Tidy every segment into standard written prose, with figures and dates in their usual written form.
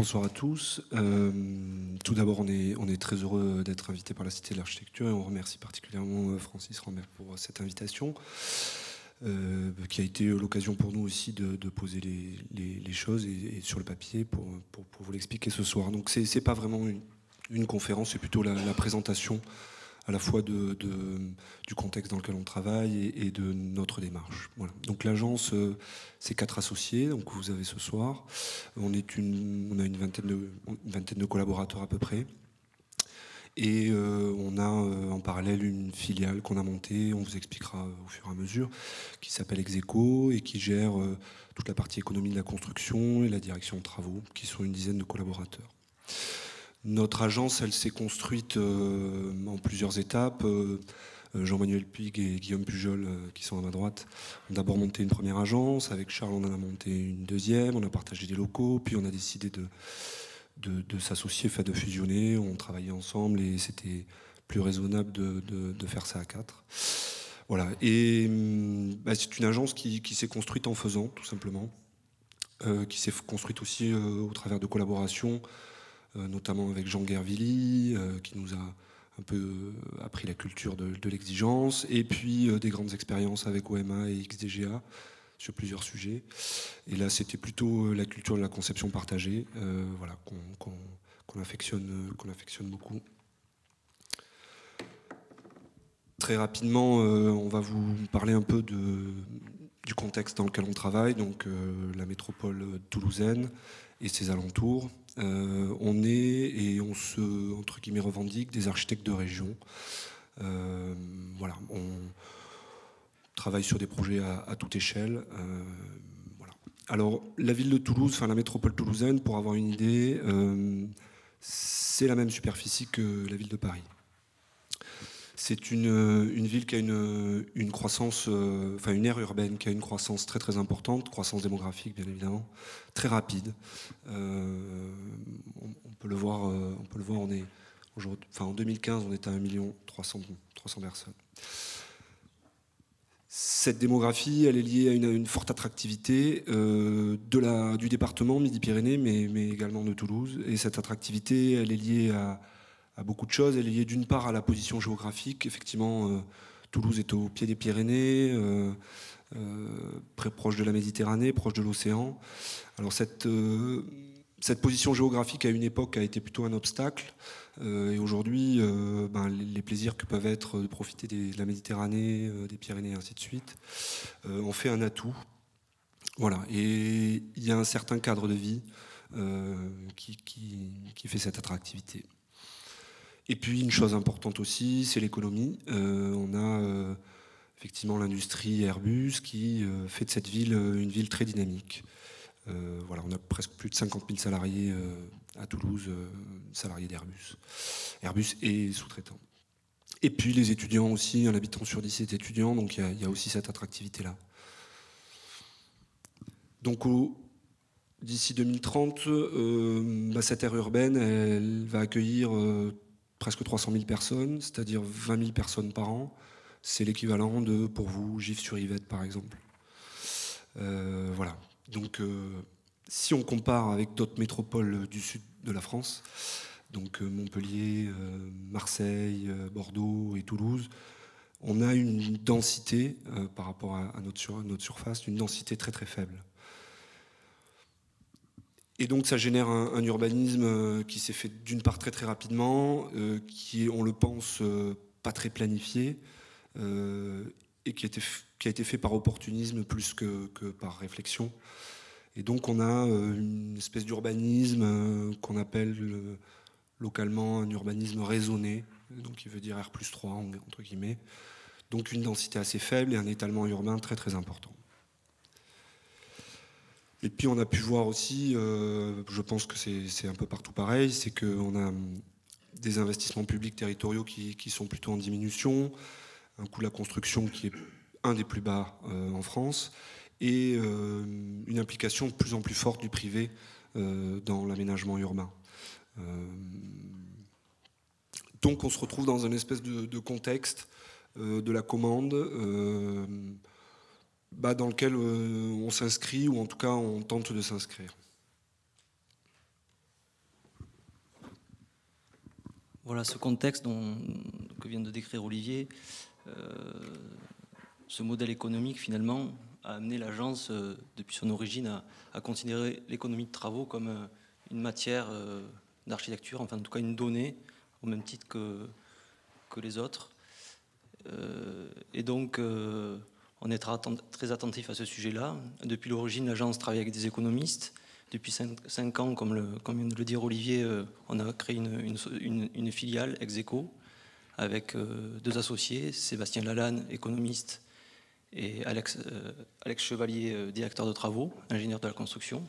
Bonsoir à tous. Tout d'abord, on est très heureux d'être invité par la Cité de l'Architecture et on remercie particulièrement Francis Rambert pour cette invitation, qui a été l'occasion pour nous aussi de poser les choses et sur le papier pour vous l'expliquer ce soir. Donc c'est pas vraiment une conférence, c'est plutôt la présentation à la fois du contexte dans lequel on travaille et de notre démarche. Voilà. Donc l'agence, c'est 4 associés, donc vous avez ce soir. On a une vingtaine de collaborateurs à peu près. Et on a en parallèle une filiale qu'on a montée, on vous expliquera au fur et à mesure, qui s'appelle Execo et qui gère toute la partie économie de la construction et la direction de travaux, qui sont une dizaine de collaborateurs. Notre agence, elle s'est construite en plusieurs étapes. Jean-Manuel Puig et Guillaume Pujol, qui sont à ma droite, ont d'abord monté une première agence. Avec Charles, on en a monté une deuxième. On a partagé des locaux. Puis on a décidé de s'associer, de fusionner. On travaillait ensemble et c'était plus raisonnable de faire ça à 4. Voilà. Et c'est une agence qui s'est construite en faisant, tout simplement. Qui s'est construite aussi au travers de collaborations, notamment avec Jean Guervilly, qui nous a un peu appris la culture de l'exigence, et puis des grandes expériences avec OMA et XDGA sur plusieurs sujets. Et là, c'était plutôt la culture de la conception partagée, voilà, qu'on affectionne beaucoup. Très rapidement, on va vous parler un peu du contexte dans lequel on travaille, donc la métropole toulousaine et ses alentours. On est et on se, entre guillemets, revendique des architectes de région. Voilà, on travaille sur des projets à toute échelle. Voilà. Alors, la ville de Toulouse, enfin la métropole toulousaine, pour avoir une idée, c'est la même superficie que la ville de Paris. C'est une ville qui a une croissance, enfin une aire urbaine qui a une croissance très très importante, croissance démographique bien évidemment, très rapide. On peut le voir, on est aujourd'hui, enfin en 2015 on était à 1 300 000 personnes. Cette démographie, elle est liée à une forte attractivité du département Midi-Pyrénées, mais également de Toulouse. Et cette attractivité, elle est liée à beaucoup de choses. Elle est liée d'une part à la position géographique. Effectivement, Toulouse est au pied des Pyrénées, très proche de la Méditerranée, proche de l'océan. Alors cette position géographique à une époque a été plutôt un obstacle. Et aujourd'hui, les plaisirs que peuvent être de profiter de la Méditerranée, des Pyrénées et ainsi de suite, en fait un atout. Voilà. Et il y a un certain cadre de vie qui fait cette attractivité. Et puis une chose importante aussi, c'est l'économie. On a effectivement l'industrie Airbus qui fait de cette ville une ville très dynamique. Voilà, on a presque plus de 50 000 salariés à Toulouse, salariés d'Airbus. Airbus et sous-traitants. Et puis les étudiants aussi, un habitant sur 10 est étudiant, donc il y a aussi cette attractivité-là. Donc d'ici 2030, cette aire urbaine, elle va accueillir presque 300 000 personnes, c'est-à-dire 20 000 personnes par an. C'est l'équivalent de, pour vous, Gif-sur-Yvette, par exemple. Voilà. Donc, si on compare avec d'autres métropoles du sud de la France, donc Montpellier, Marseille, Bordeaux et Toulouse, on a une densité, par rapport à notre surface, une densité très très faible. Et donc ça génère un urbanisme qui s'est fait d'une part très très rapidement, qui est, on le pense, pas très planifié, et qui a été fait par opportunisme plus que par réflexion. Et donc on a une espèce d'urbanisme qu'on appelle localement un urbanisme raisonné, donc qui veut dire R+3 entre guillemets. Donc une densité assez faible et un étalement urbain très très important. Et puis on a pu voir aussi, je pense que c'est un peu partout pareil, c'est qu'on a des investissements publics territoriaux qui sont plutôt en diminution, un coût de la construction qui est un des plus bas en France, et une implication de plus en plus forte du privé dans l'aménagement urbain. Donc on se retrouve dans une espèce de contexte de la commande dans lequel on s'inscrit, ou en tout cas on tente de s'inscrire. Voilà, ce contexte que vient de décrire Olivier, ce modèle économique finalement a amené l'agence, depuis son origine, à considérer l'économie de travaux comme une matière d'architecture, enfin en tout cas une donnée, au même titre que les autres. Et donc, on est très attentif à ce sujet-là. Depuis l'origine, l'agence travaille avec des économistes. Depuis 5 ans, comme vient de le dire Olivier, on a créé une filiale, Execo, avec 2 associés, Sébastien Lalanne, économiste, et Alex Chevalier, directeur de travaux, ingénieur de la construction.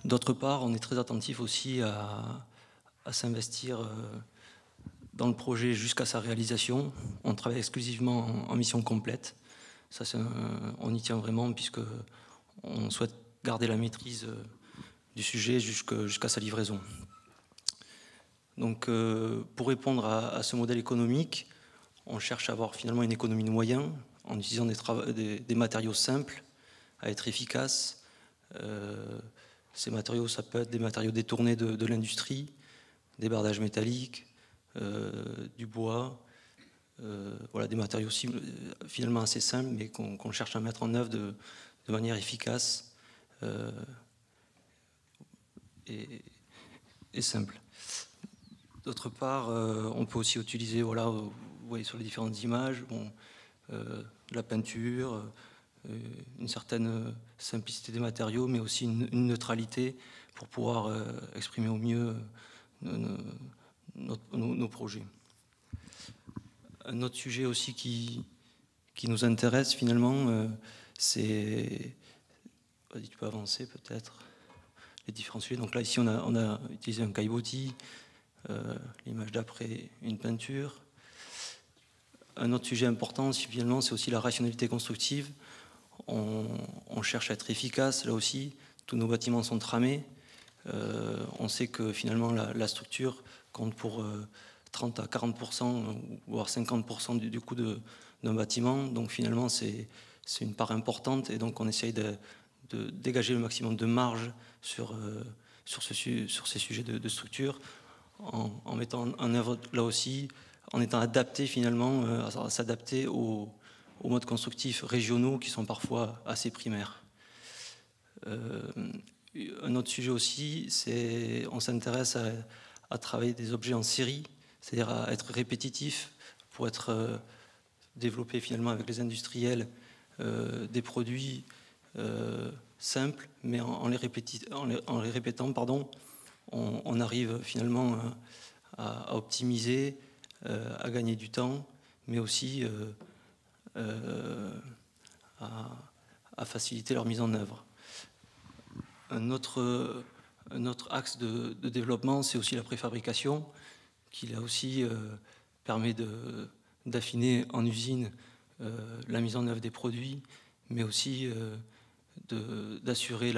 D'autre part, on est très attentif aussi à s'investir dans le projet jusqu'à sa réalisation. On travaille exclusivement en mission complète. Ça, on y tient vraiment, puisqu'on souhaite garder la maîtrise du sujet jusqu'à sa livraison. Donc, pour répondre à ce modèle économique, on cherche à avoir finalement une économie de moyens en utilisant des matériaux simples, à être efficaces. Ces matériaux, ça peut être des matériaux détournés de l'industrie, des bardages métalliques, du bois, voilà, des matériaux finalement assez simples, mais qu'on cherche à mettre en œuvre de manière efficace et simple. D'autre part, on peut aussi utiliser, voilà, vous voyez sur les différentes images, la peinture, une certaine simplicité des matériaux, mais aussi une neutralité pour pouvoir exprimer au mieux nos projets. Un autre sujet aussi qui nous intéresse finalement, c'est... Tu peux avancer peut-être les différents sujets. Donc là, ici, on a utilisé un caillebotis, l'image d'après, une peinture. Un autre sujet important, finalement, c'est aussi la rationalité constructive. On cherche à être efficace, là aussi. Tous nos bâtiments sont tramés. On sait que finalement, la structure compte pour 30 à 40%, voire 50% du coût d'un bâtiment. Donc finalement, c'est une part importante. Et donc, on essaye de dégager le maximum de marge sur ces sujets de structure, en mettant en œuvre, là aussi, en étant adapté finalement, à s'adapter aux modes constructifs régionaux qui sont parfois assez primaires. Un autre sujet aussi, c'est on s'intéresse à travailler des objets en série, c'est-à-dire à être répétitif pour être développé finalement avec les industriels des produits simples, mais en les répétant, on arrive finalement à optimiser, à gagner du temps, mais aussi à faciliter leur mise en œuvre. Un autre axe de développement, c'est aussi la préfabrication, qui là aussi permet d'affiner en usine la mise en œuvre des produits, mais aussi d'assurer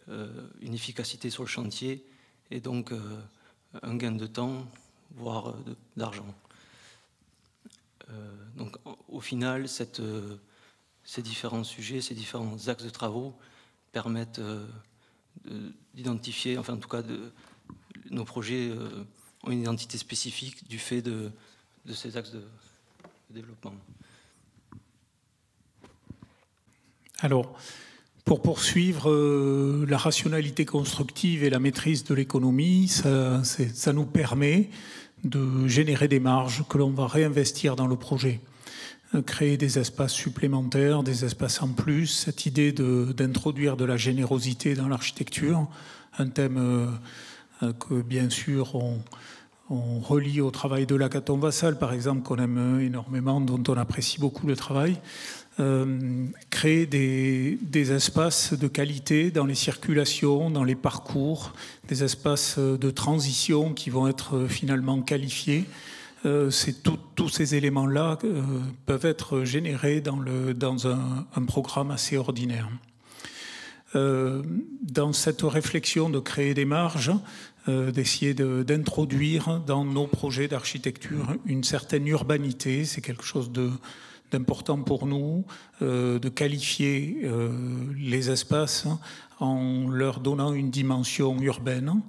une efficacité sur le chantier et donc un gain de temps, voire d'argent. Donc au final, ces différents sujets, ces différents axes de travaux permettent d'identifier, enfin en tout cas nos projets ont une identité spécifique du fait de ces axes de développement. Alors, pour poursuivre, la rationalité constructive et la maîtrise de l'économie, ça nous permet de générer des marges que l'on va réinvestir dans le projet. Créer des espaces supplémentaires, des espaces en plus, cette idée d'introduire de la générosité dans l'architecture, un thème que bien sûr on relie au travail de l'Hackathon Vassal, par exemple, qu'on aime énormément, dont on apprécie beaucoup le travail. Créer des espaces de qualité dans les circulations, dans les parcours, des espaces de transition qui vont être finalement qualifiés. Tous ces éléments-là peuvent être générés dans un programme assez ordinaire. Dans cette réflexion de créer des marges, d'essayer d'introduire dans nos projets d'architecture une certaine urbanité, c'est quelque chose d'important pour nous, de qualifier les espaces en leur donnant une dimension urbaine,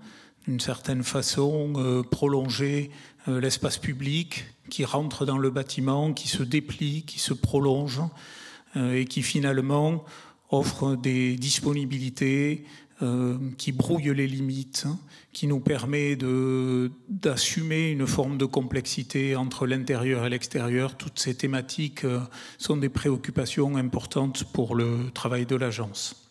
d'une certaine façon, prolonger l'espace public qui rentre dans le bâtiment, qui se déplie, qui se prolonge et qui finalement offre des disponibilités qui brouillent les limites, qui nous permet d'assumer une forme de complexité entre l'intérieur et l'extérieur. Toutes ces thématiques sont des préoccupations importantes pour le travail de l'agence.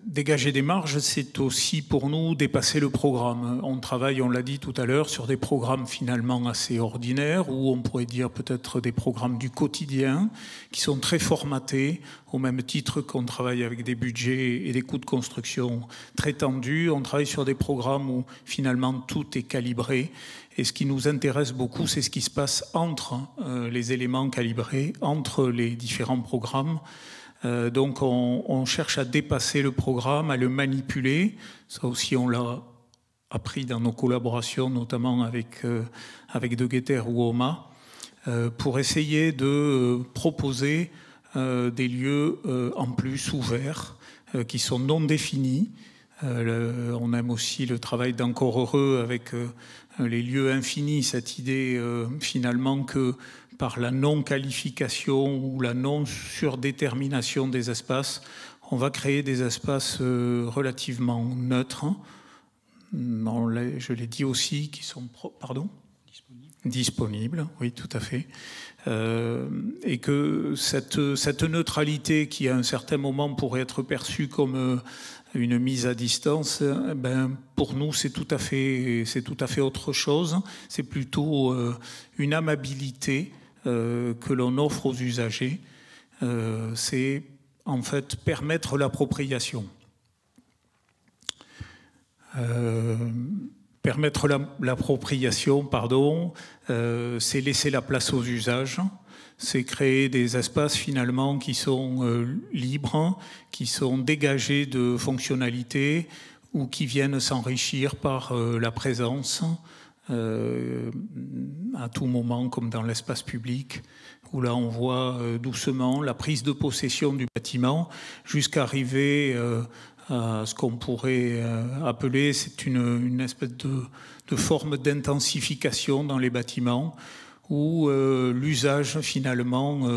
Dégager des marges, c'est aussi pour nous dépasser le programme. On travaille, on l'a dit tout à l'heure, sur des programmes finalement assez ordinaires, ou on pourrait dire peut-être des programmes du quotidien, qui sont très formatés, au même titre qu'on travaille avec des budgets et des coûts de construction très tendus. On travaille sur des programmes où finalement tout est calibré. Et ce qui nous intéresse beaucoup, c'est ce qui se passe entre les éléments calibrés, entre les différents programmes. Donc on cherche à dépasser le programme, à le manipuler. Ça aussi on l'a appris dans nos collaborations, notamment avec De Getter ou OMA, pour essayer de proposer des lieux en plus ouverts, qui sont non définis. On aime aussi le travail d'Encore Heureux avec les lieux infinis, cette idée finalement que par la non-qualification ou la non-surdétermination des espaces, on va créer des espaces relativement neutres. Je l'ai dit aussi, qui sont disponibles, oui, tout à fait. Et que cette neutralité qui, à un certain moment, pourrait être perçue comme une mise à distance, pour nous, c'est tout à fait autre chose. C'est plutôt une amabilité que l'on offre aux usagers. C'est en fait permettre l'appropriation. Permettre l'appropriation, c'est laisser la place aux usages, c'est créer des espaces finalement qui sont libres, qui sont dégagés de fonctionnalités ou qui viennent s'enrichir par la présence à tout moment, comme dans l'espace public, où là on voit doucement la prise de possession du bâtiment jusqu'à arriver à ce qu'on pourrait appeler, c'est une espèce de forme d'intensification dans les bâtiments où l'usage finalement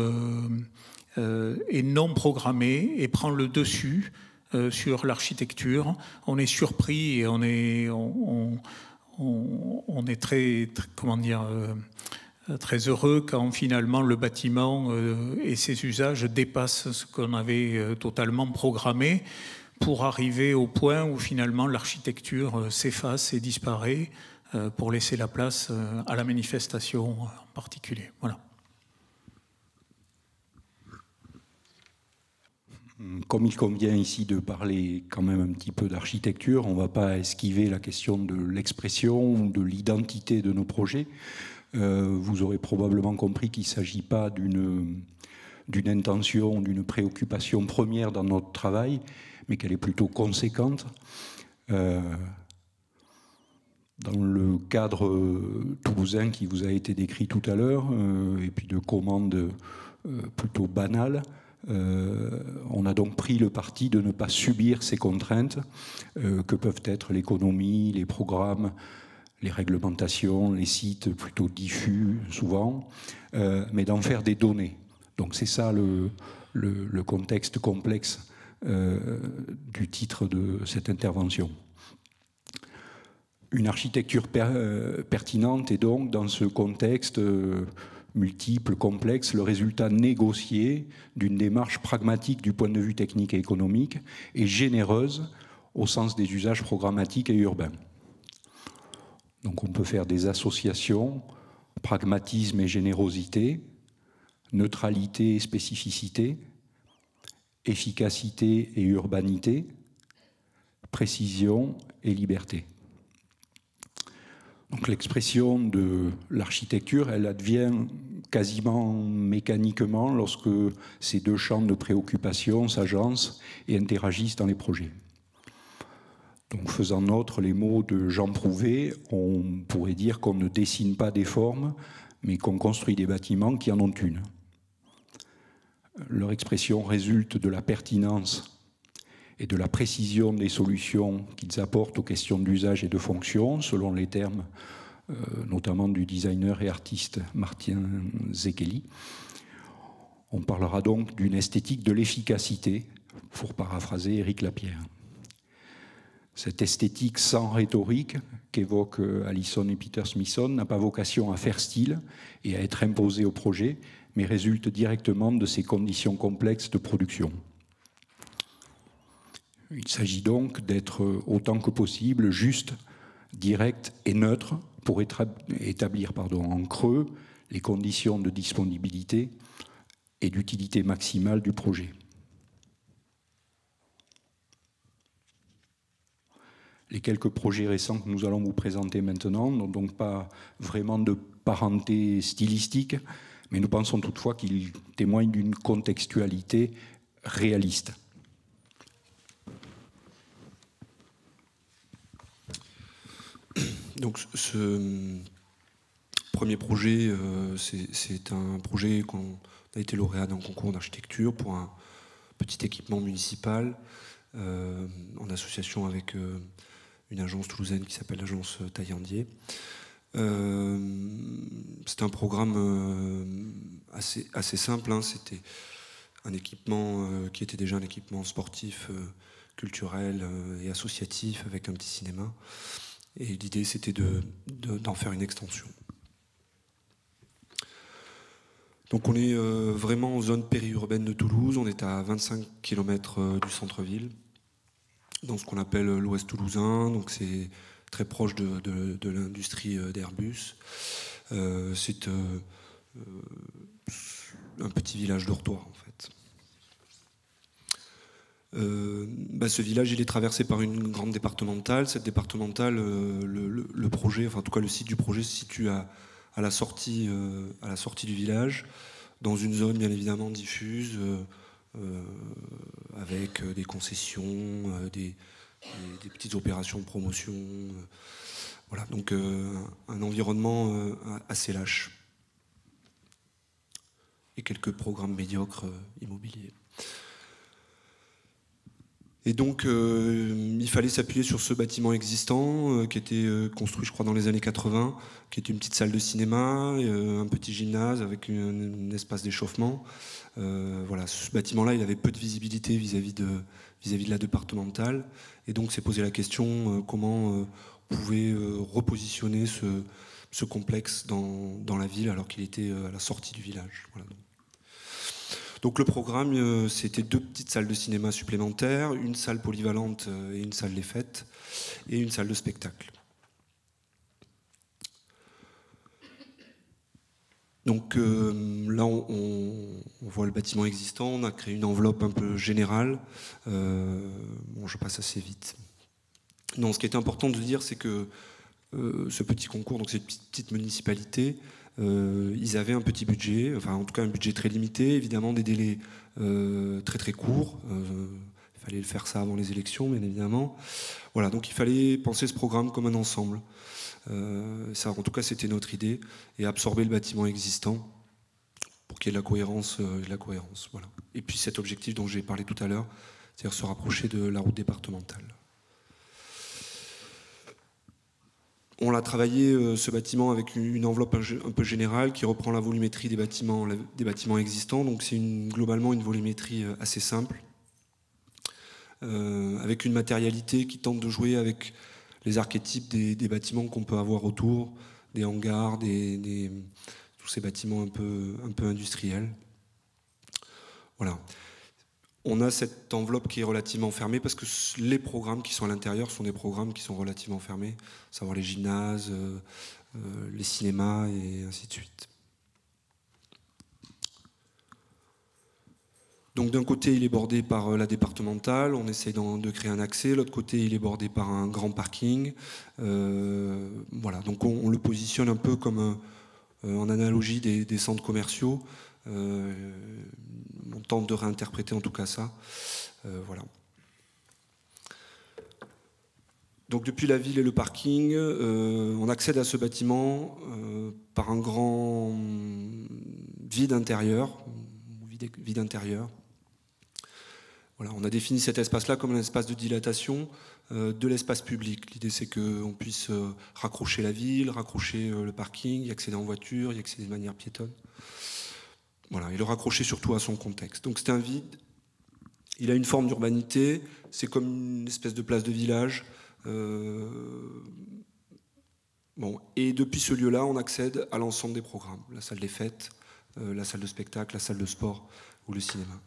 est non programmé et prend le dessus sur l'architecture. On est surpris et on est très comment dire, très heureux quand finalement le bâtiment et ses usages dépassent ce qu'on avait totalement programmé, pour arriver au point où finalement l'architecture s'efface et disparaît pour laisser la place à la manifestation en particulier. Voilà. Comme il convient ici de parler quand même un petit peu d'architecture, on ne va pas esquiver la question de l'expression ou de l'identité de nos projets. Vous aurez probablement compris qu'il ne s'agit pas d'une intention, d'une préoccupation première dans notre travail, mais qu'elle est plutôt conséquente. Dans le cadre toulousain qui vous a été décrit tout à l'heure, et puis de commandes plutôt banales, on a donc pris le parti de ne pas subir ces contraintes que peuvent être l'économie, les programmes, les réglementations, les sites plutôt diffus souvent, mais d'en faire des données. Donc c'est ça le contexte complexe du titre de cette intervention. Une architecture pertinente est donc, dans ce contexte multiple, complexe, le résultat négocié d'une démarche pragmatique du point de vue technique et économique et généreuse au sens des usages programmatiques et urbains. Donc on peut faire des associations, pragmatisme et générosité, neutralité et spécificité, efficacité et urbanité, précision et liberté. Donc l'expression de l'architecture, elle advient quasiment mécaniquement lorsque ces deux champs de préoccupation s'agencent et interagissent dans les projets. Donc faisant nôtre les mots de Jean Prouvé, on pourrait dire qu'on ne dessine pas des formes, mais qu'on construit des bâtiments qui en ont une. Leur expression résulte de la pertinence et de la précision des solutions qu'ils apportent aux questions d'usage et de fonction, selon les termes notamment du designer et artiste Martin Zekeli. On parlera donc d'une esthétique de l'efficacité, pour paraphraser Éric Lapierre. Cette esthétique sans rhétorique qu'évoquent Allison et Peter Smithson n'a pas vocation à faire style et à être imposée au projet, mais résulte directement de ces conditions complexes de production. Il s'agit donc d'être autant que possible juste, direct et neutre pour établir en creux les conditions de disponibilité et d'utilité maximale du projet. Les quelques projets récents que nous allons vous présenter maintenant n'ont donc pas vraiment de parenté stylistique, mais nous pensons toutefois qu'ils témoignent d'une contextualité réaliste. Donc ce premier projet, c'est un projet qu'on a été lauréat d'un concours d'architecture pour un petit équipement municipal en association avec une agence toulousaine qui s'appelle l'agence Taillandier. C'est un programme assez simple, hein. C'était un équipement qui était déjà un équipement sportif, culturel et associatif avec un petit cinéma. Et l'idée, c'était d'en faire une extension. Donc on est vraiment en zone périurbaine de Toulouse, on est à 25 km du centre-ville, dans ce qu'on appelle l'Ouest toulousain, donc c'est très proche de l'industrie d'Airbus. C'est un petit village dortoir en fait. Ce village, il est traversé par une grande départementale. Cette départementale, le projet, enfin en tout cas le site du projet se situe à la sortie du village, dans une zone bien évidemment diffuse, avec des concessions, des petites opérations de promotion. Voilà, donc un environnement assez lâche. Et quelques programmes médiocres immobiliers. Et donc, il fallait s'appuyer sur ce bâtiment existant qui était construit, je crois, dans les années 80, qui était une petite salle de cinéma, un petit gymnase avec un espace d'échauffement. Voilà, ce bâtiment-là, il avait peu de visibilité vis-à-vis de la départementale. Et donc, s'est posé la question comment on pouvait repositionner ce complexe dans la ville alors qu'il était à la sortie du village. Voilà. Donc le programme, c'était 2 petites salles de cinéma supplémentaires, une salle polyvalente et une salle des fêtes, et une salle de spectacle. Donc là, on voit le bâtiment existant, on a créé une enveloppe un peu générale. Bon, je passe assez vite. Non, ce qui est important de dire, c'est que ce petit concours, donc cette petite municipalité, ils avaient un petit budget, enfin en tout cas un budget très limité, évidemment des délais très très courts. Il fallait faire ça avant les élections, bien évidemment. Voilà, donc il fallait penser ce programme comme un ensemble. Ça, en tout cas, c'était notre idée, et absorber le bâtiment existant pour qu'il y ait de la cohérence, voilà. Et puis cet objectif dont j'ai parlé tout à l'heure, c'est-à-dire se rapprocher de la route départementale. On l'a travaillé, ce bâtiment, avec une enveloppe un peu générale qui reprend la volumétrie des bâtiments existants. Donc c'est globalement une volumétrie assez simple, avec une matérialité qui tente de jouer avec les archétypes des bâtiments qu'on peut avoir autour, des hangars, tous ces bâtiments un peu industriels. Voilà. On a cette enveloppe qui est relativement fermée parce que les programmes qui sont à l'intérieur sont des programmes qui sont relativement fermés, à savoir les gymnases, les cinémas et ainsi de suite. Donc d'un côté, il est bordé par la départementale, on essaye de créer un accès. L'autre côté, il est bordé par un grand parking. Voilà, donc on le positionne un peu comme en analogie des centres commerciaux. On tente de réinterpréter en tout cas ça. Voilà. Donc depuis la ville et le parking, on accède à ce bâtiment par un grand vide intérieur. Voilà, on a défini cet espace-là comme un espace de dilatation de l'espace public. L'idée, c'est qu'on puisse raccrocher la ville, raccrocher le parking, y accéder en voiture, y accéder de manière piétonne. Voilà, et le raccrocher surtout à son contexte. Donc c'est un vide, il a une forme d'urbanité, c'est comme une espèce de place de village. Bon, et depuis ce lieu-là, on accède à l'ensemble des programmes. La salle des fêtes, la salle de spectacle, la salle de sport ou le cinéma.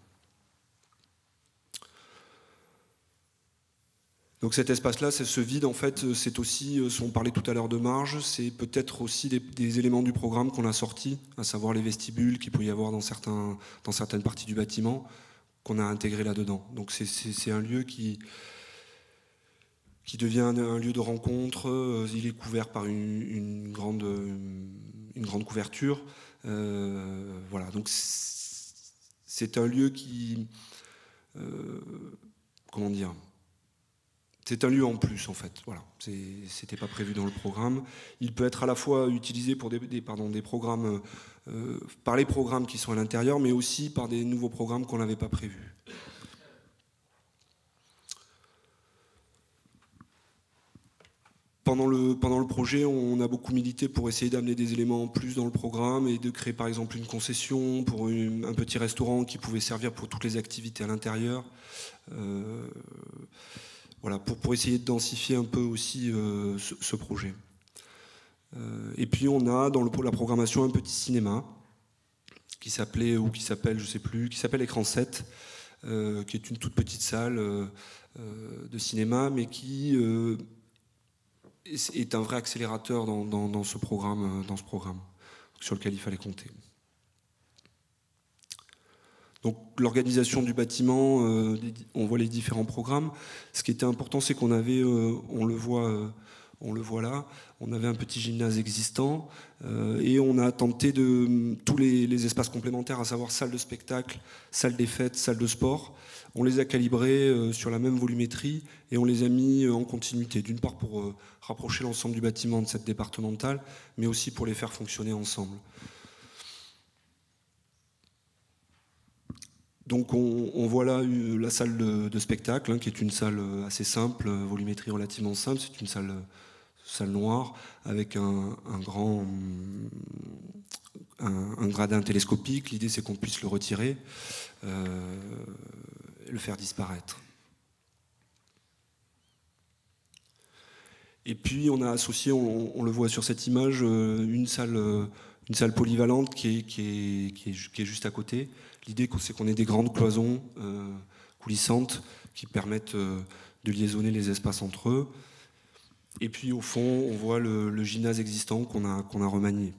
Donc cet espace-là, ce vide, en fait, c'est aussi, on parlait tout à l'heure de marge, c'est peut-être aussi des éléments du programme qu'on a sortis, à savoir les vestibules qu'il peut y avoir dans certaines parties du bâtiment, qu'on a intégré là-dedans. Donc c'est un lieu qui devient un lieu de rencontre, il est couvert par une grande couverture. Voilà, donc c'est un lieu qui... comment dire ? C'est un lieu en plus, en fait. Voilà. C'était pas prévu dans le programme. Il peut être à la fois utilisé pour des programmes, par les programmes qui sont à l'intérieur, mais aussi par des nouveaux programmes qu'on n'avait pas prévus. Pendant le projet, on a beaucoup milité pour essayer d'amener des éléments en plus dans le programme et de créer par exemple une concession pour un petit restaurant qui pouvait servir pour toutes les activités à l'intérieur. Voilà, pour essayer de densifier un peu aussi ce projet. Et puis on a dans la programmation un petit cinéma qui s'appelait, ou qui s'appelle, je sais plus, qui s'appelle Écran 7, qui est une toute petite salle de cinéma, mais qui est un vrai accélérateur dans ce programme, sur lequel il fallait compter. Donc l'organisation du bâtiment, on voit les différents programmes. Ce qui était important, c'est qu'on avait, on le voit là, on avait un petit gymnase existant et on a tenté de tous les espaces complémentaires, à savoir salle de spectacle, salle des fêtes, salle de sport. On les a calibrés sur la même volumétrie et on les a mis en continuité. D'une part pour rapprocher l'ensemble du bâtiment de cette départementale, mais aussi pour les faire fonctionner ensemble. Donc on voit là la salle de spectacle, hein, qui est une salle assez simple, volumétrie relativement simple. C'est une salle noire avec un gradin télescopique. L'idée, c'est qu'on puisse le retirer, le faire disparaître. Et puis on a associé, on le voit sur cette image, une salle polyvalente qui est juste à côté. L'idée, c'est qu'on ait des grandes cloisons coulissantes qui permettent de liaisonner les espaces entre eux. Et puis au fond, on voit le gymnase existant qu'on a remanié.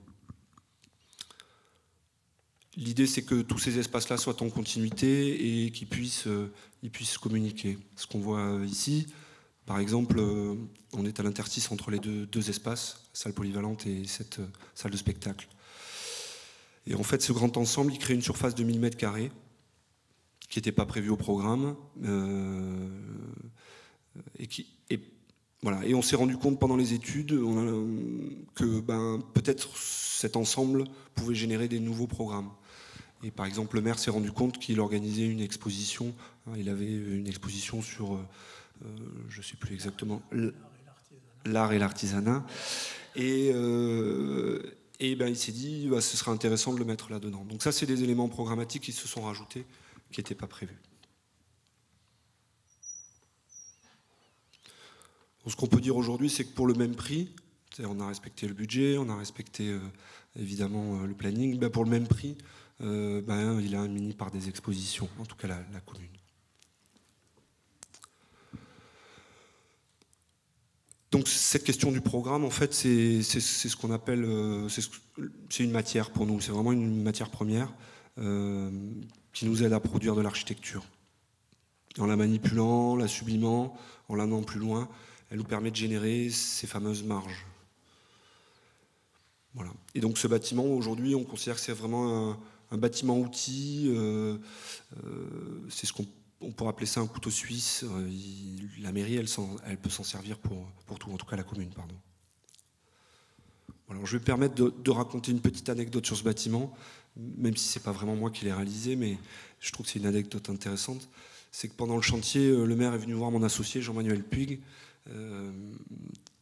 L'idée, c'est que tous ces espaces-là soient en continuité et qu'ils puissent communiquer. Ce qu'on voit ici, par exemple, on est à l'interstice entre les deux espaces, salle polyvalente et cette salle de spectacle. Et en fait, ce grand ensemble, il crée une surface de 1000 m² qui n'était pas prévue au programme. Voilà. Et on s'est rendu compte pendant les études que peut-être cet ensemble pouvait générer des nouveaux programmes. Et par exemple, le maire s'est rendu compte qu'il organisait une exposition. Il avait une exposition sur, je ne sais plus exactement, l'art et l'artisanat. Et il s'est dit, ce serait intéressant de le mettre là-dedans. Donc ça, c'est des éléments programmatiques qui se sont rajoutés, qui n'étaient pas prévus. Donc, ce qu'on peut dire aujourd'hui, c'est que pour le même prix, on a respecté le budget, on a respecté évidemment le planning, pour le même prix, il a un mini par des expositions, en tout cas la commune. Donc cette question du programme, en fait, c'est ce qu'on appelle, c'est une matière pour nous, c'est vraiment une matière première qui nous aide à produire de l'architecture. En la manipulant, la sublimant, en l'amenant plus loin, elle nous permet de générer ces fameuses marges. Voilà. Et donc ce bâtiment, aujourd'hui, on considère que c'est vraiment un bâtiment outil, c'est ce qu'on pourrait appeler ça un couteau suisse. La mairie, elle peut s'en servir pour tout, en tout cas la commune, pardon. Alors, je vais me permettre de raconter une petite anecdote sur ce bâtiment, même si ce n'est pas vraiment moi qui l'ai réalisé, mais je trouve que c'est une anecdote intéressante. c'est que pendant le chantier, le maire est venu voir mon associé Jean-Manuel Puig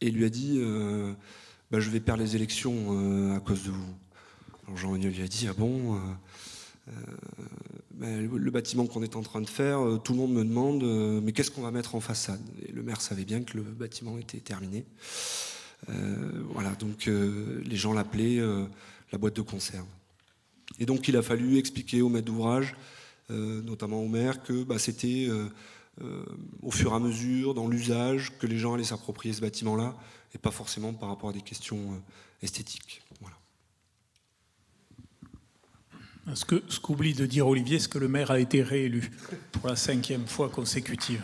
et lui a dit je vais perdre les élections à cause de vous. Alors Jean-Manuel lui a dit ah bon le bâtiment qu'on est en train de faire, tout le monde me demande mais qu'est-ce qu'on va mettre en façade? Et le maire savait bien que le bâtiment était terminé. Voilà, donc les gens l'appelaient la boîte de conserve. Et donc il a fallu expliquer au maître d'ouvrage, notamment au maire, que c'était au fur et à mesure, dans l'usage, que les gens allaient s'approprier ce bâtiment-là, et pas forcément par rapport à des questions esthétiques. Voilà. Ce qu'oublie de dire Olivier, c'est que le maire a été réélu pour la 5e fois consécutive.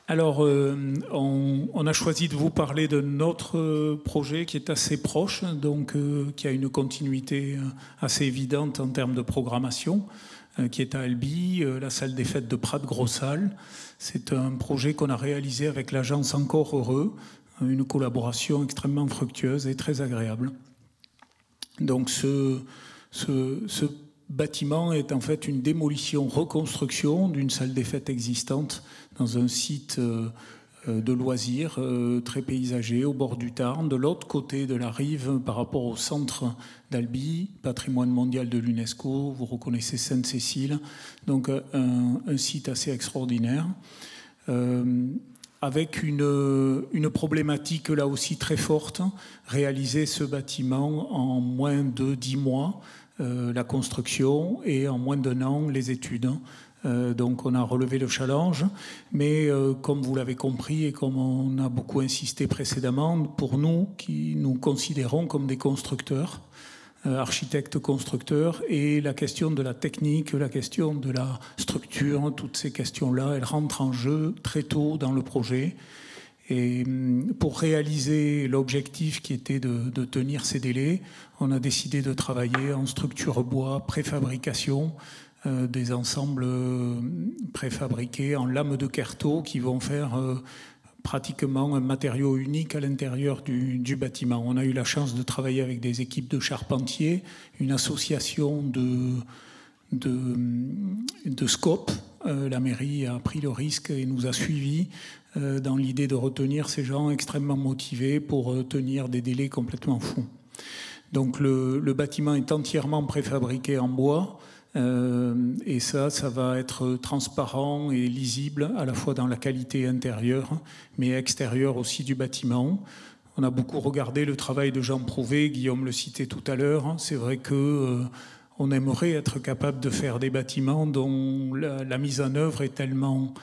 Alors, on a choisi de vous parler de notre projet qui est assez proche, donc qui a une continuité assez évidente en termes de programmation, qui est à Albi, la salle des fêtes de Prat-Gros-Salle. C'est un projet qu'on a réalisé avec l'agence Encore Heureux, une collaboration extrêmement fructueuse et très agréable. Donc ce bâtiment est en fait une démolition-reconstruction d'une salle des fêtes existante dans un site de loisirs très paysager au bord du Tarn, de l'autre côté de la rive par rapport au centre d'Albi, patrimoine mondial de l'UNESCO, vous reconnaissez Sainte-Cécile, donc un site assez extraordinaire. Avec une problématique là aussi très forte, réaliser ce bâtiment en moins de 10 mois, la construction, et en moins d'1 an, les études. Donc on a relevé le challenge, mais comme vous l'avez compris et comme on a beaucoup insisté précédemment, pour nous qui nous considérons comme des constructeurs, architectes constructeurs, et la question de la technique, la question de la structure, toutes ces questions-là, elles rentrent en jeu très tôt dans le projet. Et pour réaliser l'objectif qui était de tenir ces délais, on a décidé de travailler en structure bois, préfabrication, des ensembles préfabriqués en lames de Kerto qui vont faire pratiquement un matériau unique à l'intérieur du bâtiment. On a eu la chance de travailler avec des équipes de charpentiers, une association de Scope. La mairie a pris le risque et nous a suivis dans l'idée de retenir ces gens extrêmement motivés pour tenir des délais complètement fous. Donc le bâtiment est entièrement préfabriqué en bois. Et ça va être transparent et lisible à la fois dans la qualité intérieure mais extérieure aussi du bâtiment. On a beaucoup regardé le travail de Jean Prouvé, Guillaume le citait tout à l'heure. C'est vrai que on aimerait être capable de faire des bâtiments dont la mise en œuvre est tellement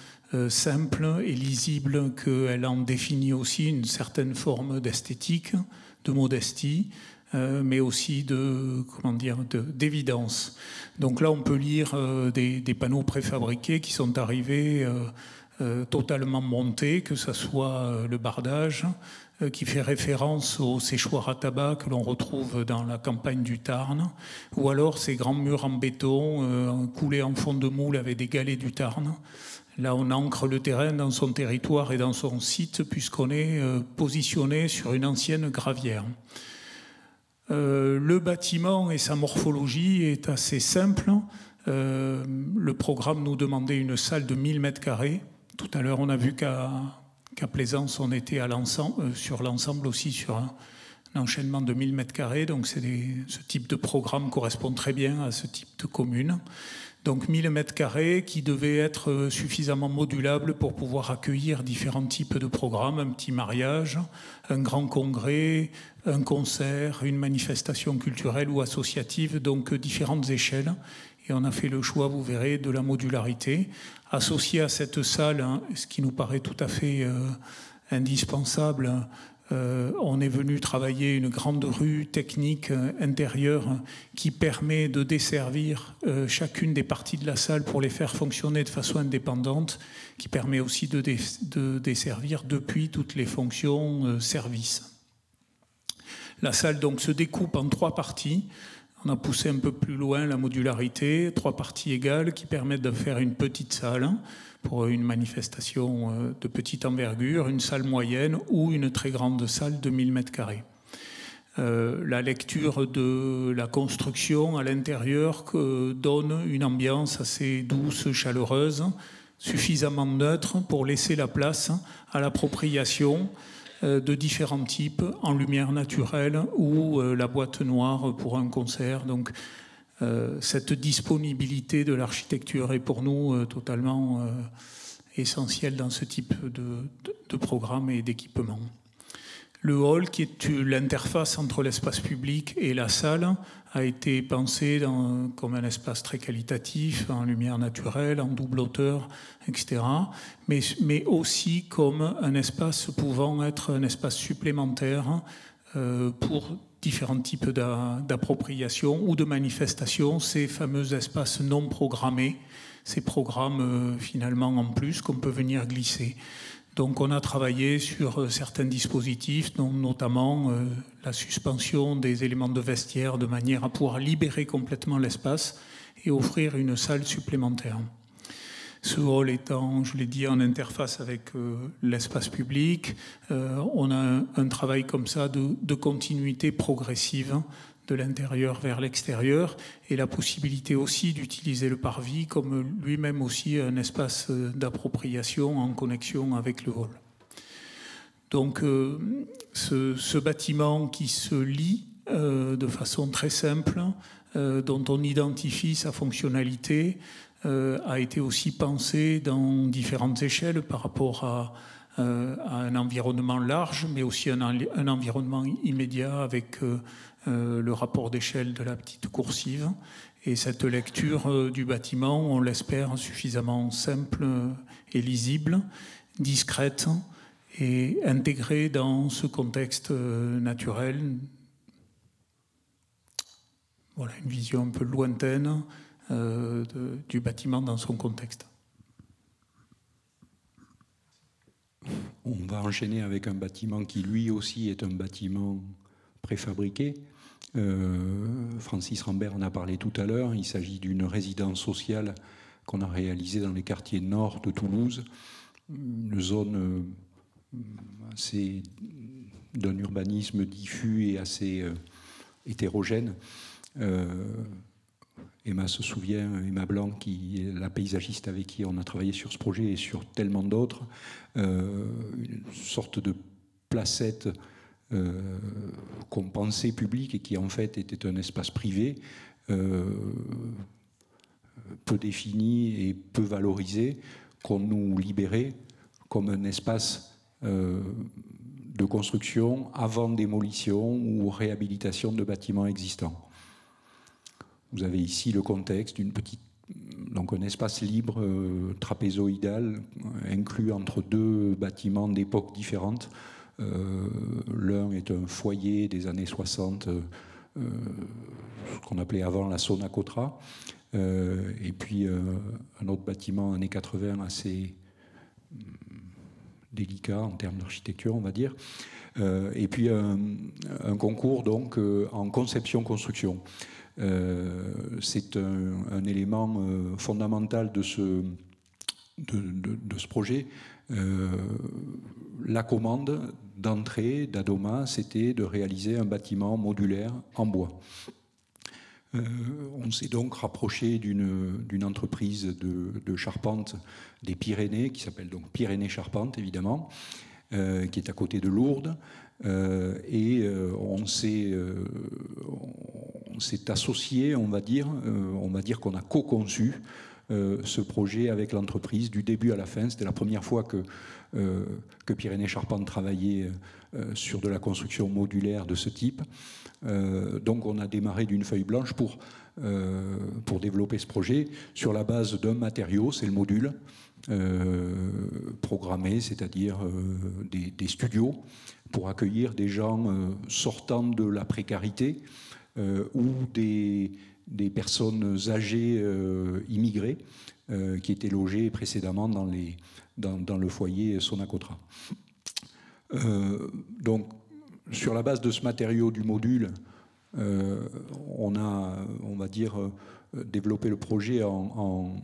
simple et lisible qu'elle en définit aussi une certaine forme d'esthétique, de modestie, mais aussi d'évidence. Donc là, on peut lire des panneaux préfabriqués qui sont arrivés totalement montés, que ce soit le bardage, qui fait référence au séchoir à tabac que l'on retrouve dans la campagne du Tarn, ou alors ces grands murs en béton coulés en fond de moule avec des galets du Tarn. Là, on ancre le terrain dans son territoire et dans son site, puisqu'on est positionné sur une ancienne gravière. Le bâtiment et sa morphologie est assez simple. Le programme nous demandait une salle de 1000 m². Tout à l'heure, on a vu qu'à Plaisance, on était sur l'ensemble aussi sur un enchaînement de 1000 m². Donc ce type de programme correspond très bien à ce type de commune. Donc 1000 m² qui devaient être suffisamment modulables pour pouvoir accueillir différents types de programmes, un petit mariage, un grand congrès, un concert, une manifestation culturelle ou associative, donc différentes échelles. Et on a fait le choix, vous verrez, de la modularité. Associé à cette salle, ce qui nous paraît tout à fait indispensable, on est venu travailler une grande rue technique intérieure qui permet de desservir chacune des parties de la salle pour les faire fonctionner de façon indépendante, qui permet aussi de desservir depuis toutes les fonctions services. La salle donc se découpe en 3 parties. On a poussé un peu plus loin la modularité, 3 parties égales qui permettent de faire une petite salle pour une manifestation de petite envergure, une salle moyenne ou une très grande salle de 1000 m². la lecture de la construction à l'intérieur donne une ambiance assez douce, chaleureuse, suffisamment neutre pour laisser la place à l'appropriation de différents types en lumière naturelle ou la boîte noire pour un concert. Donc cette disponibilité de l'architecture est pour nous totalement essentielle dans ce type de programme et d'équipement. Le hall, qui est l'interface entre l'espace public et la salle, a été pensé comme un espace très qualitatif, en lumière naturelle, en double hauteur, etc. Mais aussi comme un espace pouvant être un espace supplémentaire pour différents types d'appropriation ou de manifestations, ces fameux espaces non programmés, ces programmes finalement en plus qu'on peut venir glisser. Donc on a travaillé sur certains dispositifs, dont notamment la suspension des éléments de vestiaire de manière à pouvoir libérer complètement l'espace et offrir une salle supplémentaire. Ce hall étant, je l'ai dit, en interface avec l'espace public, on a un travail comme ça de continuité progressive de l'intérieur vers l'extérieur et la possibilité aussi d'utiliser le parvis comme lui-même aussi un espace d'appropriation en connexion avec le hall. Donc ce bâtiment qui se lie de façon très simple, dont on identifie sa fonctionnalité, a été aussi pensé dans différentes échelles par rapport à un environnement large, mais aussi un environnement immédiat avec le rapport d'échelle de la petite coursive. Et cette lecture du bâtiment, on l'espère, suffisamment simple et lisible, discrète et intégrée dans ce contexte naturel. Voilà, une vision un peu lointaine du bâtiment dans son contexte. On va enchaîner avec un bâtiment qui lui aussi est un bâtiment préfabriqué. Francis Rambert en a parlé tout à l'heure. Il s'agit d'une résidence sociale qu'on a réalisée dans les quartiers nord de Toulouse, une zone assez d'un urbanisme diffus et assez hétérogène. Emma se souvient, Emma Blanc, qui est la paysagiste avec qui on a travaillé sur ce projet et sur tellement d'autres, une sorte de placette qu'on pensait publique et qui en fait était un espace privé, peu défini et peu valorisé, qu'on nous libérait comme un espace de construction avant démolition ou réhabilitation de bâtiments existants. Vous avez ici le contexte d'une petite, donc un espace libre trapézoïdal inclus entre deux bâtiments d'époques différentes. L'un est un foyer des années 60, ce qu'on appelait avant la Sonacotra, et puis un autre bâtiment années 80 assez délicat en termes d'architecture, on va dire, et puis un concours donc en conception-construction. C'est un élément fondamental de ce projet. La commande d'entrée d'Adoma, c'était de réaliser un bâtiment modulaire en bois. On s'est donc rapproché d'une entreprise de charpente des Pyrénées, qui s'appelle donc Pyrénées Charpente, évidemment, qui est à côté de Lourdes. Et on s'est associé, on va dire qu'on a co-conçu ce projet avec l'entreprise du début à la fin. C'était la première fois que Pyrénées Charpente travaillait sur de la construction modulaire de ce type. Donc on a démarré d'une feuille blanche pour développer ce projet sur la base d'un matériau, c'est le module programmé, c'est-à-dire des studios pour accueillir des gens sortant de la précarité ou des personnes âgées immigrées qui étaient logées précédemment dans le foyer Sonacotra. Donc, sur la base de ce matériau du module, on a, on va dire, développé le projet en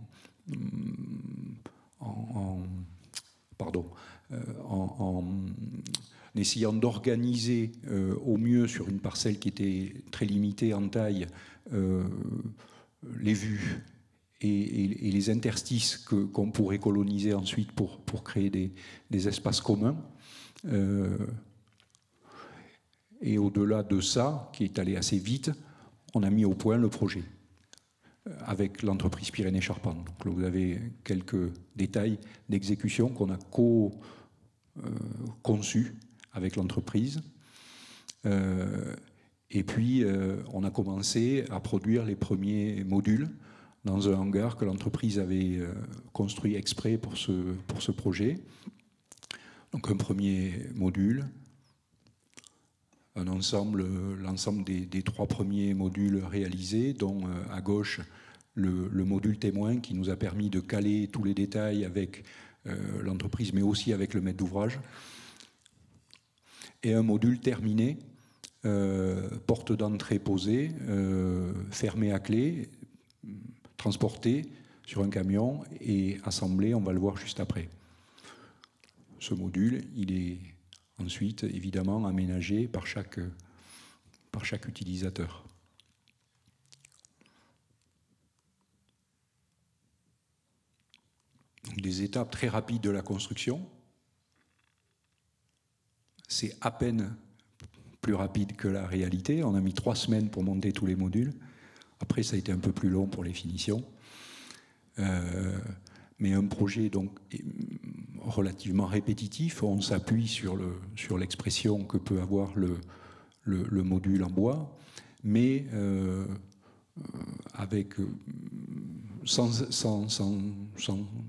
essayant d'organiser au mieux sur une parcelle qui était très limitée en taille les vues et les interstices qu'on pourrait coloniser ensuite pour créer des espaces communs. Et au-delà de ça, qui est allé assez vite, on a mis au point le projet avec l'entreprise Pyrénées Charpentes. Donc là, vous avez quelques détails d'exécution qu'on a conçus avec l'entreprise. Et puis, on a commencé à produire les premiers modules dans un hangar que l'entreprise avait construit exprès pour ce projet. Donc un premier module, l'ensemble des 3 premiers modules réalisés, dont à gauche le module témoin qui nous a permis de caler tous les détails avec l'entreprise, mais aussi avec le maître d'ouvrage. Et un module terminé, porte d'entrée posée, fermée à clé, transportée sur un camion et assemblée, on va le voir juste après. Ce module, il est ensuite évidemment aménagé par chaque utilisateur. Donc, des étapes très rapides de la construction. C'est à peine plus rapide que la réalité. On a mis 3 semaines pour monter tous les modules. Après, ça a été un peu plus long pour les finitions. Mais un projet donc relativement répétitif. On s'appuie sur l'expression que peut avoir le module en bois, mais avec sans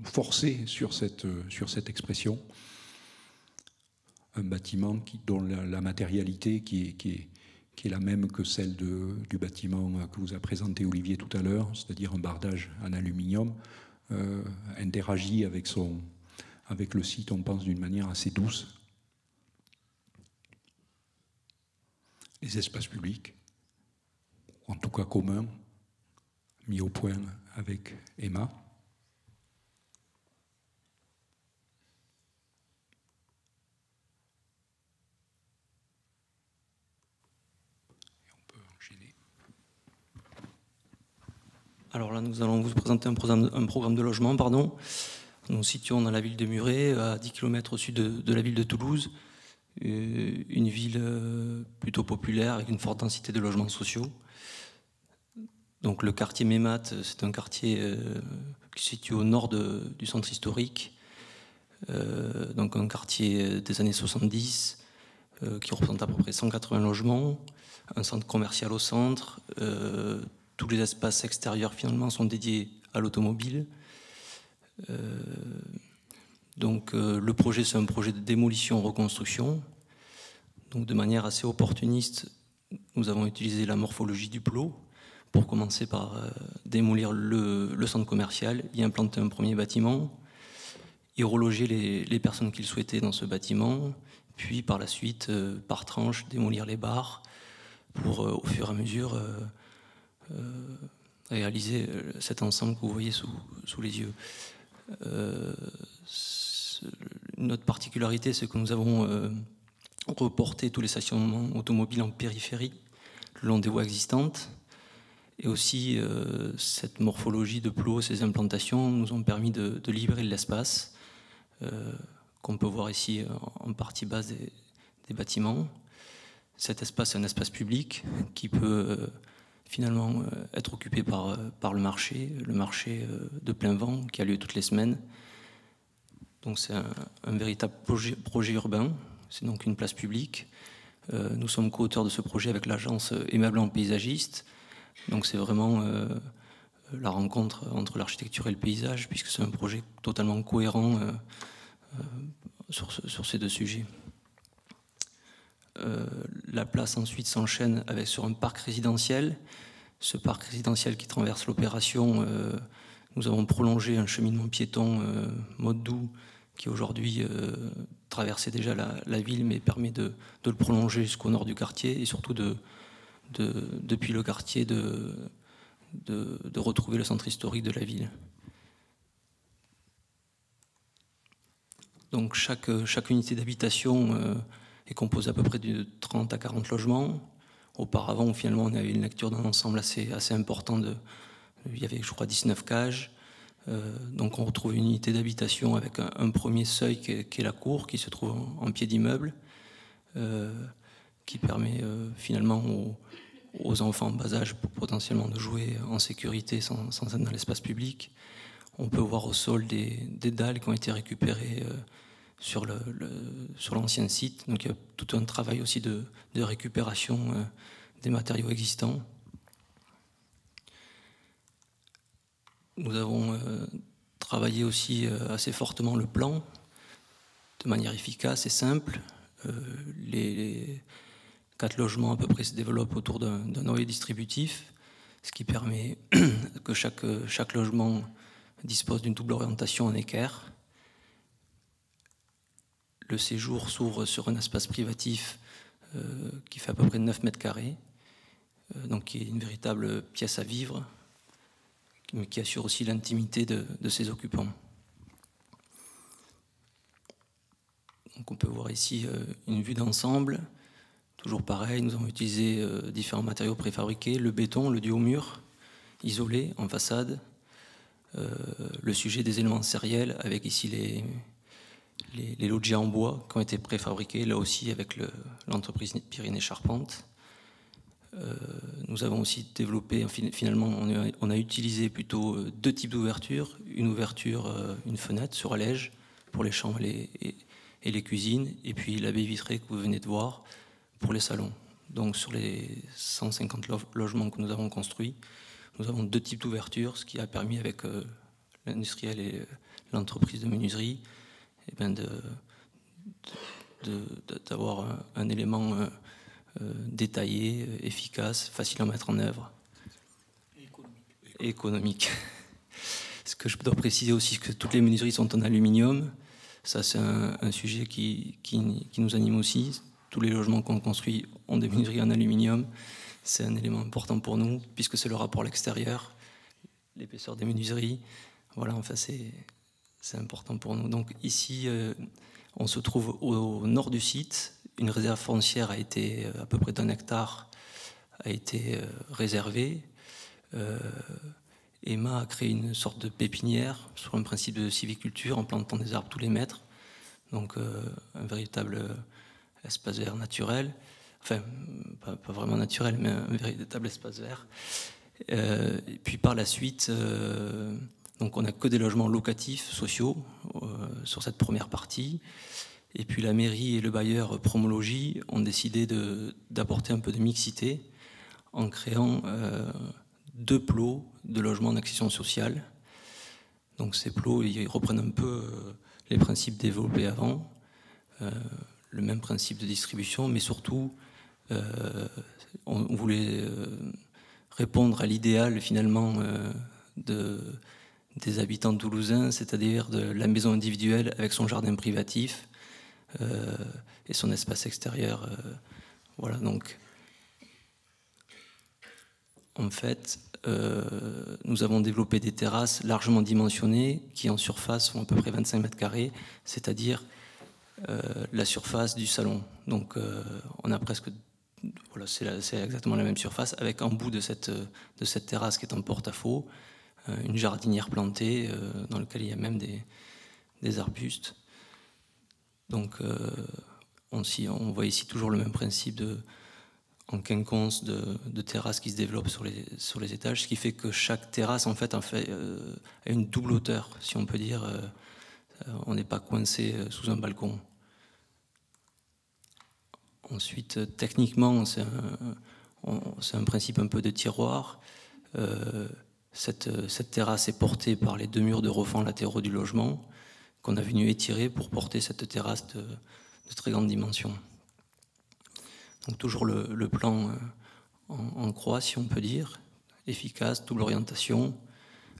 forcer sur cette expression. Un bâtiment dont la matérialité qui est la même que celle du bâtiment que vous a présenté Olivier tout à l'heure, c'est-à-dire un bardage en aluminium, interagit avec le site, on pense, d'une manière assez douce. Les espaces publics, en tout cas communs, mis au point avec Emma. Alors là, nous allons vous présenter un programme de logement. Nous nous situons dans la ville de Muret, à 10 km au sud de la ville de Toulouse, une ville plutôt populaire avec une forte densité de logements sociaux. Donc le quartier Mémat, c'est un quartier qui se situe au nord du centre historique, donc un quartier des années 70 qui représente à peu près 180 logements, un centre commercial au centre. Tous les espaces extérieurs finalement sont dédiés à l'automobile. Le projet, c'est un projet de démolition-reconstruction. Donc de manière assez opportuniste, nous avons utilisé la morphologie du plot pour commencer par démolir le centre commercial, y implanter un premier bâtiment, y reloger les personnes qu'ils souhaitaient dans ce bâtiment, puis par la suite, par tranche, démolir les bars pour au fur et à mesure réaliser cet ensemble que vous voyez sous les yeux. Notre particularité, c'est que nous avons reporté tous les stationnements automobiles en périphérie, le long des voies existantes. Et aussi, cette morphologie de plot, ces implantations nous ont permis de libérer l'espace qu'on peut voir ici en partie basse des bâtiments. Cet espace est un espace public qui peut finalement être occupé par le marché de plein vent qui a lieu toutes les semaines. Donc c'est un véritable projet urbain, c'est donc une place publique. Nous sommes co-auteurs de ce projet avec l'agence Emma Blanc Paysagiste. Donc c'est vraiment la rencontre entre l'architecture et le paysage, puisque c'est un projet totalement cohérent sur ces deux sujets. La place ensuite s'enchaîne sur un parc résidentiel. Ce parc résidentiel qui traverse l'opération, nous avons prolongé un cheminement piéton mode doux qui aujourd'hui traversait déjà la ville, mais permet de le prolonger jusqu'au nord du quartier et surtout depuis le quartier de retrouver le centre historique de la ville. Donc chaque unité d'habitation est composé à peu près de 30 à 40 logements. Auparavant, finalement, on avait une lecture d'un ensemble assez important. Il y avait, je crois, 19 cages. Donc on retrouve une unité d'habitation avec un premier seuil qui est la cour, qui se trouve en pied d'immeuble, qui permet finalement aux enfants en bas âge potentiellement de jouer en sécurité sans être dans l'espace public. On peut voir au sol des dalles qui ont été récupérées sur l'ancien site. Donc il y a tout un travail aussi de récupération des matériaux existants. Nous avons travaillé aussi assez fortement le plan, de manière efficace et simple. Les 4 logements à peu près se développent autour d'un noyau distributif, ce qui permet que chaque logement dispose d'une double orientation en équerre. Le séjour s'ouvre sur un espace privatif qui fait à peu près 9 mètres carrés, donc qui est une véritable pièce à vivre, mais qui assure aussi l'intimité de ses occupants. Donc on peut voir ici une vue d'ensemble. Toujours pareil, nous avons utilisé différents matériaux préfabriqués, le béton, le duo-mur, isolé en façade, le sujet des éléments sériels avec ici les loggias en bois qui ont été préfabriqués, là aussi avec l'entreprise Pyrénées Charpente. Nous avons aussi développé, finalement, on a utilisé plutôt 2 types d'ouvertures. Une ouverture, une fenêtre sur allège pour les chambres et les cuisines, et puis la baie vitrée que vous venez de voir pour les salons. Donc sur les 150 logements que nous avons construits, nous avons 2 types d'ouvertures, ce qui a permis avec l'industriel et l'entreprise de menuiserie d'avoir un élément détaillé, efficace, facile à mettre en œuvre. Et économique. Ce que je dois préciser aussi, c'est que toutes les menuiseries sont en aluminium. Ça, c'est un sujet qui nous anime aussi. Tous les logements qu'on construit ont des menuiseries en aluminium. C'est un élément important pour nous, puisque c'est le rapport à l'extérieur, l'épaisseur des menuiseries. Voilà, enfin, c'est important pour nous. Donc ici, on se trouve au nord du site. Une réserve foncière a été, à peu près d'1 hectare, a été réservée. Emma a créé une sorte de pépinière sur un principe de sylviculture en plantant des arbres tous les mètres. Donc un véritable espace vert naturel. Enfin, pas vraiment naturel, mais un véritable espace vert. Et puis par la suite, donc on n'a que des logements locatifs, sociaux, sur cette première partie. Et puis la mairie et le bailleur Promologie ont décidé d'apporter un peu de mixité en créant 2 plots de logements d'accession sociale. Donc ces plots, ils reprennent un peu les principes développés avant, le même principe de distribution, mais surtout, on voulait répondre à l'idéal finalement des habitants toulousains, c'est-à-dire de la maison individuelle avec son jardin privatif et son espace extérieur. Voilà, donc en fait, nous avons développé des terrasses largement dimensionnées qui en surface font à peu près 25 mètres carrés, c'est-à-dire la surface du salon. Donc on a presque, voilà, c'est exactement la même surface, avec en bout de cette terrasse qui est en porte-à-faux, une jardinière plantée dans laquelle il y a même des arbustes. Donc on voit ici toujours le même principe en quinconce de terrasses qui se développent sur les étages, ce qui fait que chaque terrasse en fait a une double hauteur, si on peut dire. On n'est pas coincé sous un balcon. Ensuite, techniquement, c'est un principe un peu de tiroir. Cette terrasse est portée par les 2 murs de refend latéraux du logement qu'on a venu étirer pour porter cette terrasse de très grande dimension. Donc toujours le plan en croix, si on peut dire, efficace, double orientation,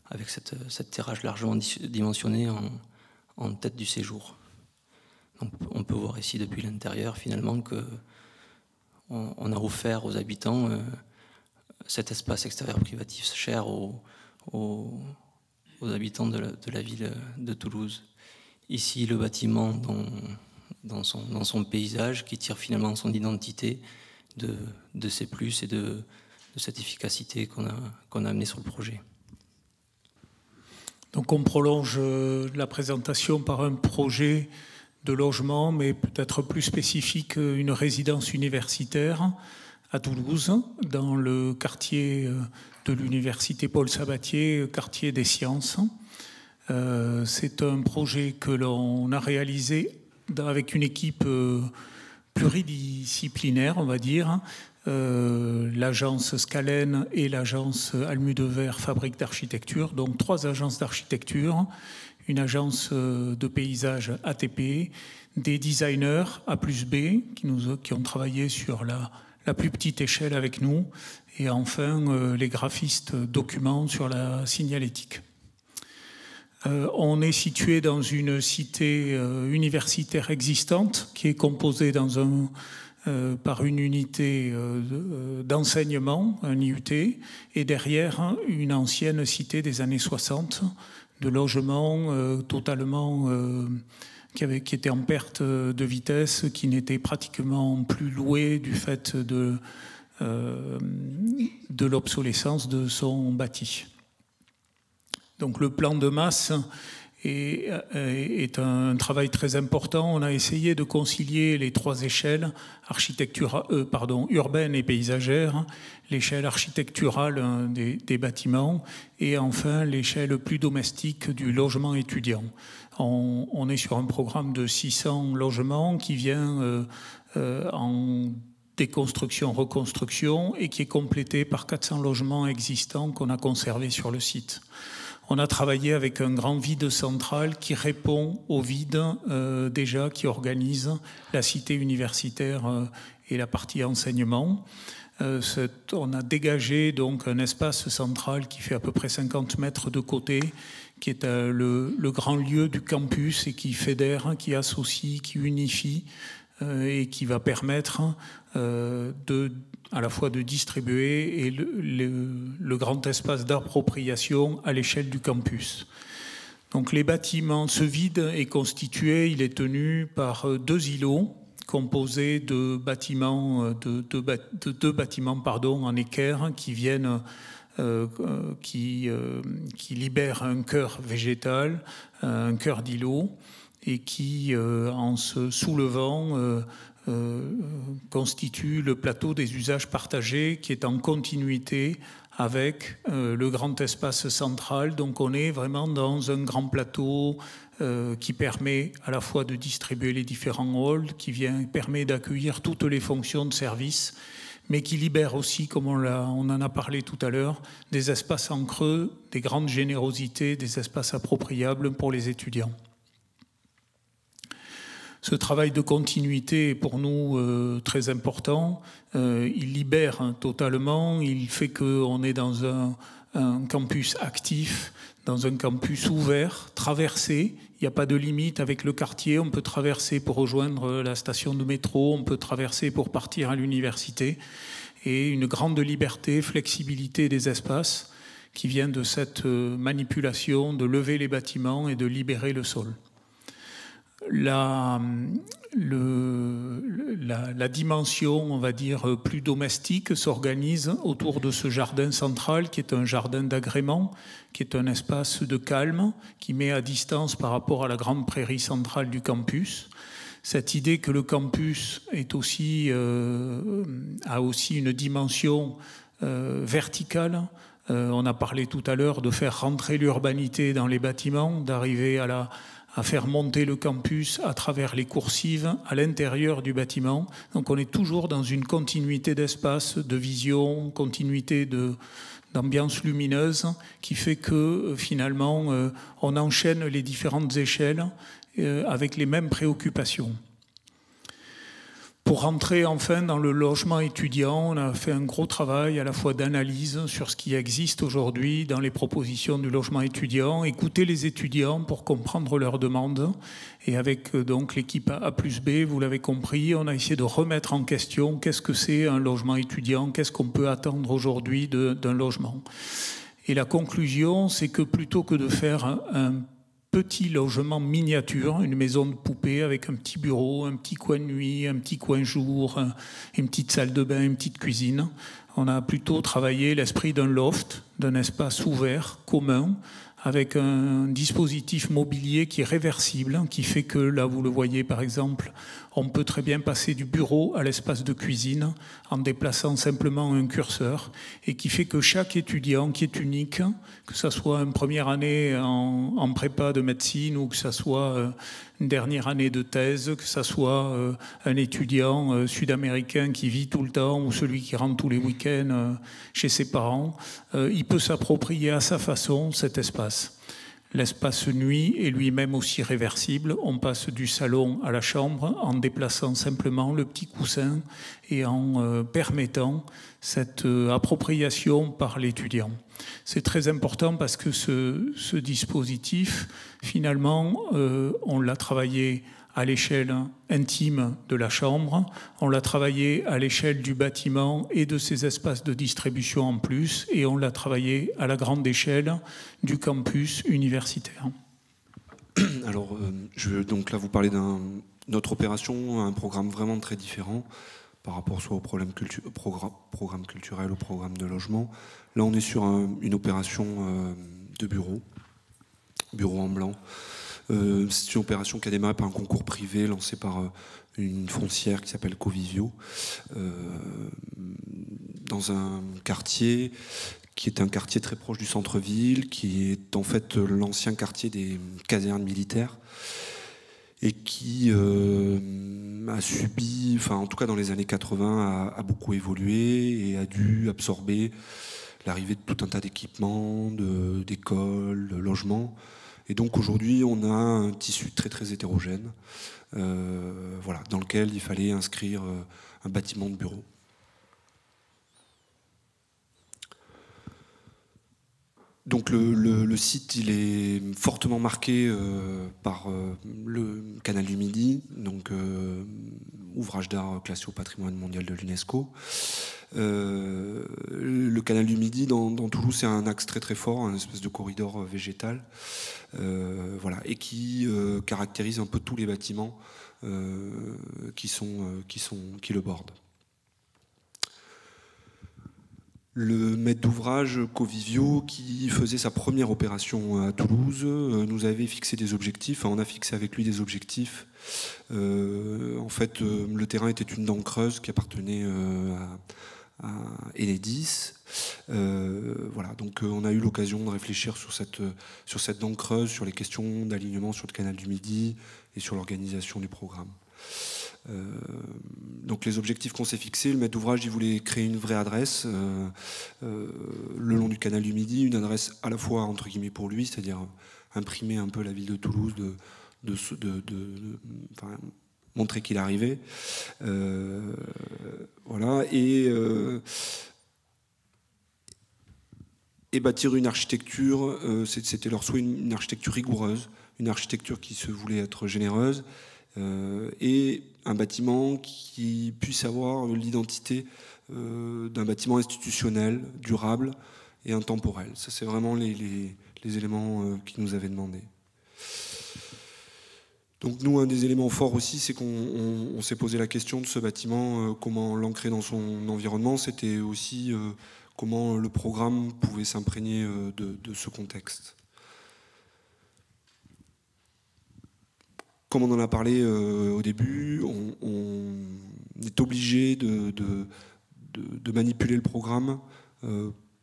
avec cette terrasse largement dimensionnée en tête du séjour. Donc on peut voir ici depuis l'intérieur finalement qu'on a offert aux habitants cet espace extérieur privatif cher aux habitants de la ville de Toulouse. Ici le bâtiment dans son paysage, qui tire finalement son identité de ses plus et de cette efficacité qu'on a amenée sur le projet. Donc on prolonge la présentation par un projet de logement, mais peut-être plus spécifique, une résidence universitaire à Toulouse, dans le quartier de l'université Paul Sabatier, quartier des sciences. C'est un projet que l'on a réalisé avec une équipe pluridisciplinaire, on va dire, l'agence Scalen et l'agence Almudever Fabrique d'architecture, donc 3 agences d'architecture, une agence de paysage ATP, des designers A+B qui ont travaillé sur la plus petite échelle avec nous, et enfin les graphistes documents sur la signalétique. On est situé dans une cité universitaire existante qui est composée par une unité d'enseignement, un IUT, et derrière une ancienne cité des années 60 de logements totalement qui était en perte de vitesse, qui n'était pratiquement plus loué du fait de l'obsolescence de son bâti. Donc le plan de masse est un travail très important. On a essayé de concilier les 3 échelles, urbaine et paysagère, l'échelle architecturale des bâtiments et enfin l'échelle plus domestique du logement étudiant. On est sur un programme de 600 logements qui vient en déconstruction, reconstruction et qui est complété par 400 logements existants qu'on a conservés sur le site. On a travaillé avec un grand vide central qui répond au vide déjà qui organise la cité universitaire et la partie enseignement. On a dégagé donc un espace central qui fait à peu près 50 mètres de côté, qui est le grand lieu du campus et qui fédère, qui associe, qui unifie et qui va permettre à la fois de distribuer et le grand espace d'appropriation à l'échelle du campus. Donc les bâtiments, ce vide est constitué, il est tenu par 2 îlots composés de bâtiments, deux bâtiments en équerre qui viennent, qui libèrent un cœur végétal, un cœur d'îlot, et qui, en se soulevant, constitue le plateau des usages partagés qui est en continuité avec le grand espace central. Donc on est vraiment dans un grand plateau qui permet à la fois de distribuer les différents halls, qui permet d'accueillir toutes les fonctions de service, mais qui libère aussi, comme on en a parlé tout à l'heure, des espaces en creux, des grandes générosités, des espaces appropriables pour les étudiants. Ce travail de continuité est pour nous très important. Il libère totalement, il fait qu'on est dans un campus actif, dans un campus ouvert, traversé. Il n'y a pas de limite avec le quartier. On peut traverser pour rejoindre la station de métro, on peut traverser pour partir à l'université. Et une grande liberté, flexibilité des espaces qui vient de cette manipulation de lever les bâtiments et de libérer le sol. La dimension, on va dire, plus domestique s'organise autour de ce jardin central qui est un jardin d'agrément, qui est un espace de calme, qui met à distance par rapport à la grande prairie centrale du campus. Cette idée que le campus est aussi, a aussi une dimension verticale. On a parlé tout à l'heure de faire rentrer l'urbanité dans les bâtiments, d'arriver à faire monter le campus à travers les coursives à l'intérieur du bâtiment. Donc on est toujours dans une continuité d'espace, de vision, continuité d'ambiance lumineuse qui fait que finalement on enchaîne les différentes échelles avec les mêmes préoccupations. Pour rentrer enfin dans le logement étudiant, on a fait un gros travail à la fois d'analyse sur ce qui existe aujourd'hui dans les propositions du logement étudiant, écouter les étudiants pour comprendre leurs demandes. Et avec donc l'équipe A+B, vous l'avez compris, on a essayé de remettre en question qu'est-ce que c'est un logement étudiant, qu'est-ce qu'on peut attendre aujourd'hui d'un logement. Et la conclusion, c'est que plutôt que de faire un petit logement miniature, une maison de poupée avec un petit bureau, un petit coin de nuit, un petit coin jour, une petite salle de bain, une petite cuisine. On a plutôt travaillé l'esprit d'un loft, d'un espace ouvert, commun, avec un dispositif mobilier qui est réversible, qui fait que, là vous le voyez par exemple, on peut très bien passer du bureau à l'espace de cuisine en déplaçant simplement un curseur, et qui fait que chaque étudiant, qui est unique, que ce soit une première année en prépa de médecine ou que ce soit une dernière année de thèse, que ce soit un étudiant sud-américain qui vit tout le temps ou celui qui rentre tous les week-ends chez ses parents, il peut s'approprier à sa façon cet espace. L'espace nuit est lui-même aussi réversible. On passe du salon à la chambre en déplaçant simplement le petit coussin et en permettant cette appropriation par l'étudiant. C'est très important parce que ce dispositif, finalement, on l'a travaillé à l'échelle intime de la chambre, on l'a travaillé à l'échelle du bâtiment et de ses espaces de distribution en plus, et on l'a travaillé à la grande échelle du campus universitaire. Alors, je veux donc là vous parler d'une autre opération, un programme vraiment très différent par rapport soit au programme culturel, au programme de logement. Là, on est sur une opération de bureau en blanc. C'est une opération qui a démarré par un concours privé lancé par une foncière qui s'appelle Covivio, dans un quartier qui est un quartier très proche du centre-ville, qui est en fait l'ancien quartier des casernes militaires, et qui a subi, enfin en tout cas dans les années 80, a beaucoup évolué et a dû absorber l'arrivée de tout un tas d'équipements, d'écoles, de logements. Et donc aujourd'hui, on a un tissu très très hétérogène, voilà, dans lequel il fallait inscrire un bâtiment de bureau. Donc le site, il est fortement marqué par le canal du Midi, donc ouvrage d'art classé au patrimoine mondial de l'UNESCO. Le canal du Midi dans Toulouse, c'est un axe très très fort, un espèce de corridor végétal, voilà, et qui caractérise un peu tous les bâtiments qui le bordent. Le maître d'ouvrage Covivio, qui faisait sa première opération à Toulouse, nous avait fixé des objectifs. On a fixé avec lui des objectifs. En fait, le terrain était une dent creuse qui appartenait à Enedis. Voilà, donc on a eu l'occasion de réfléchir sur cette dent creuse, sur les questions d'alignement sur le canal du Midi et sur l'organisation du programme. Donc les objectifs qu'on s'est fixés, le maître d'ouvrage il voulait créer une vraie adresse le long du canal du Midi, une adresse à la fois entre guillemets pour lui, c'est-à-dire imprimer un peu la ville de Toulouse, enfin, montrer qu'il arrivait, voilà, et bâtir une architecture, c'était leur souhait, une architecture rigoureuse, une architecture qui se voulait être généreuse, et un bâtiment qui puisse avoir l'identité d'un bâtiment institutionnel, durable et intemporel. Ça, c'est vraiment les éléments qu'ils nous avaient demandé. Donc nous, un des éléments forts aussi, c'est qu'on s'est posé la question de ce bâtiment, comment l'ancrer dans son environnement. C'était aussi comment le programme pouvait s'imprégner de ce contexte. Comme on en a parlé au début, on est obligé de manipuler le programme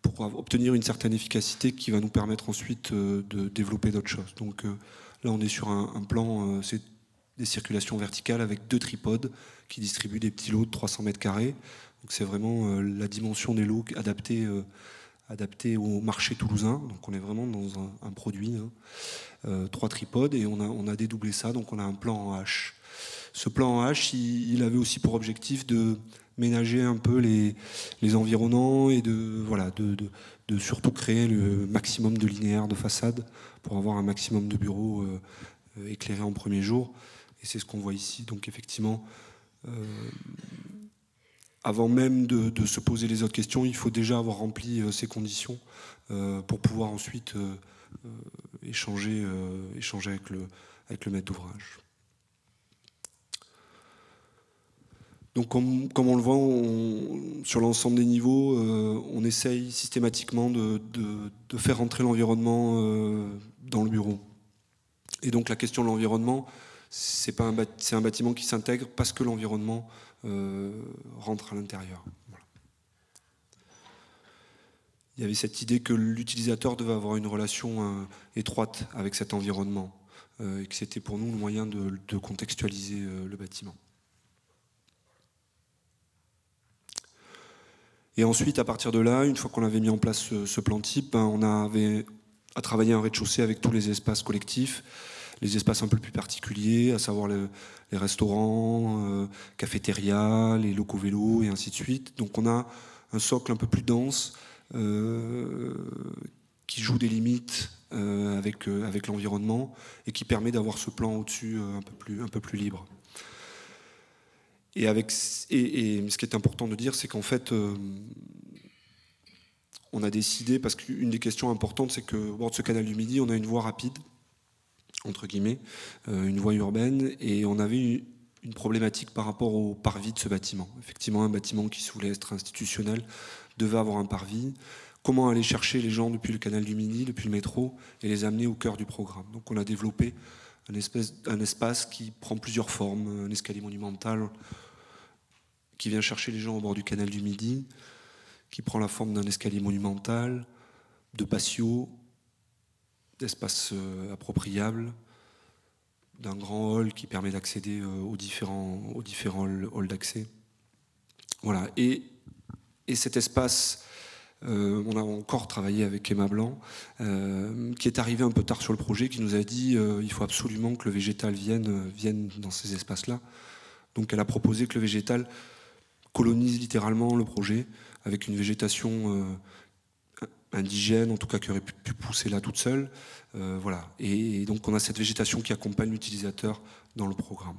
pour obtenir une certaine efficacité qui va nous permettre ensuite de développer d'autres choses. Donc là, on est sur un plan, c'est des circulations verticales avec 2 tripodes qui distribuent des petits lots de 300 mètres carrés. Donc c'est vraiment la dimension des lots adaptée au marché toulousain. Donc on est vraiment dans un produit, 3 tripodes, et on a dédoublé ça, donc on a un plan en H. Ce plan en H, il avait aussi pour objectif de ménager un peu les environnants et de surtout créer le maximum de linéaires de façade pour avoir un maximum de bureaux éclairés en premier jour. Et c'est ce qu'on voit ici. Donc effectivement, avant même de se poser les autres questions, il faut déjà avoir rempli ces conditions pour pouvoir ensuite échanger avec le maître d'ouvrage. Donc comme on le voit, sur l'ensemble des niveaux, on essaye systématiquement de faire entrer l'environnement dans le bureau. Et donc la question de l'environnement, c'est un bâtiment qui s'intègre parce que l'environnement rentre à l'intérieur. Voilà. Il y avait cette idée que l'utilisateur devait avoir une relation étroite avec cet environnement, et que c'était pour nous le moyen de contextualiser le bâtiment. Et ensuite, à partir de là, une fois qu'on avait mis en place ce plan type, on avait à travailler un rez-de-chaussée avec tous les espaces collectifs, les espaces un peu plus particuliers, à savoir les restaurants, cafétérias, les locaux vélos et ainsi de suite. Donc on a un socle un peu plus dense qui joue des limites avec l'environnement et qui permet d'avoir ce plan au-dessus un peu plus libre. Et ce qui est important de dire, c'est qu'en fait, on a décidé, parce qu'une des questions importantes, c'est qu'au bord de ce canal du Midi, on a une voie rapide, entre guillemets, une voie urbaine, et on avait une problématique par rapport au parvis de ce bâtiment. Effectivement, un bâtiment qui se voulait être institutionnel devait avoir un parvis. Comment aller chercher les gens depuis le canal du Midi, depuis le métro, et les amener au cœur du programme. Donc on a développé un espace qui prend plusieurs formes, un escalier monumental qui vient chercher les gens au bord du canal du Midi, qui prend la forme d'un escalier monumental, de patios, d'espaces appropriables, d'un grand hall qui permet d'accéder aux différents halls d'accès. Voilà. Et cet espace, on a encore travaillé avec Emma Blanc, qui est arrivé un peu tard sur le projet, qui nous a dit il faut absolument que le végétal vienne dans ces espaces-là. Donc elle a proposé que le végétal colonise littéralement le projet, avec une végétation indigène, en tout cas qui aurait pu pousser là toute seule. Voilà. Et donc on a cette végétation qui accompagne l'utilisateur dans le programme.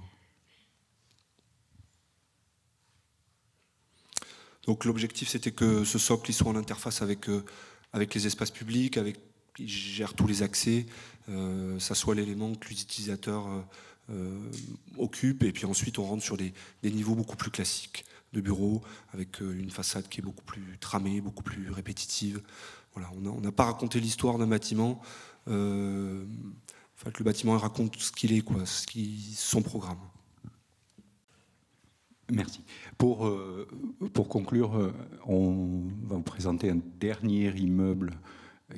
Donc l'objectif, c'était que ce socle il soit en interface avec les espaces publics, il gère tous les accès, ça soit l'élément que l'utilisateur occupe, et puis ensuite on rentre sur des niveaux beaucoup plus classiques de bureaux, avec une façade qui est beaucoup plus tramée, beaucoup plus répétitive. Voilà, on n'a pas raconté l'histoire d'un bâtiment, le bâtiment il raconte ce qu'il est, son programme. Merci. Pour conclure, on va vous présenter un dernier immeuble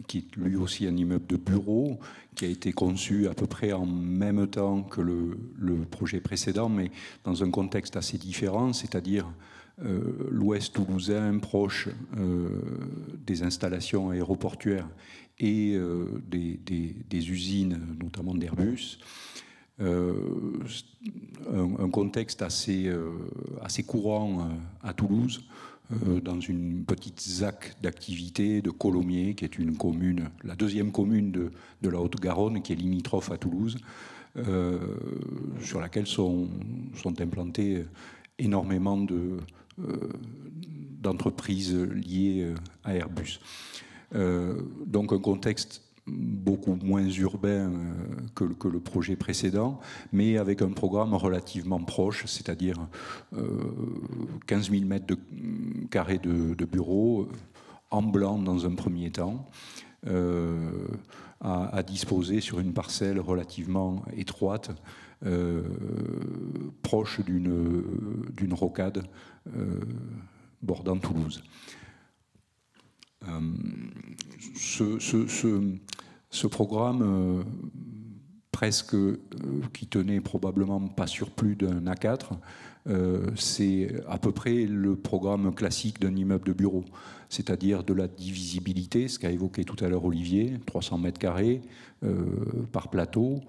qui est lui aussi un immeuble de bureau, qui a été conçu à peu près en même temps que le projet précédent, mais dans un contexte assez différent, c'est-à-dire l'ouest toulousain, proche des installations aéroportuaires et des usines, notamment d'Airbus. Un contexte assez courant à Toulouse, dans une petite ZAC d'activité de Colomiers, qui est une commune, la deuxième commune de la Haute-Garonne, qui est limitrophe à Toulouse, sur laquelle sont implantées énormément d'entreprises liées à Airbus. Donc un contexte beaucoup moins urbain que le projet précédent, mais avec un programme relativement proche, c'est-à-dire 15 000 mètres carrés de bureaux, en blanc dans un premier temps, à disposer sur une parcelle relativement étroite, proche d'une rocade bordant Toulouse. Ce programme, presque qui tenait probablement pas sur plus d'un A4, c'est à peu près le programme classique d'un immeuble de bureau, c'est-à-dire de la divisibilité, ce qu'a évoqué tout à l'heure Olivier, 300 mètres carrés par plateau,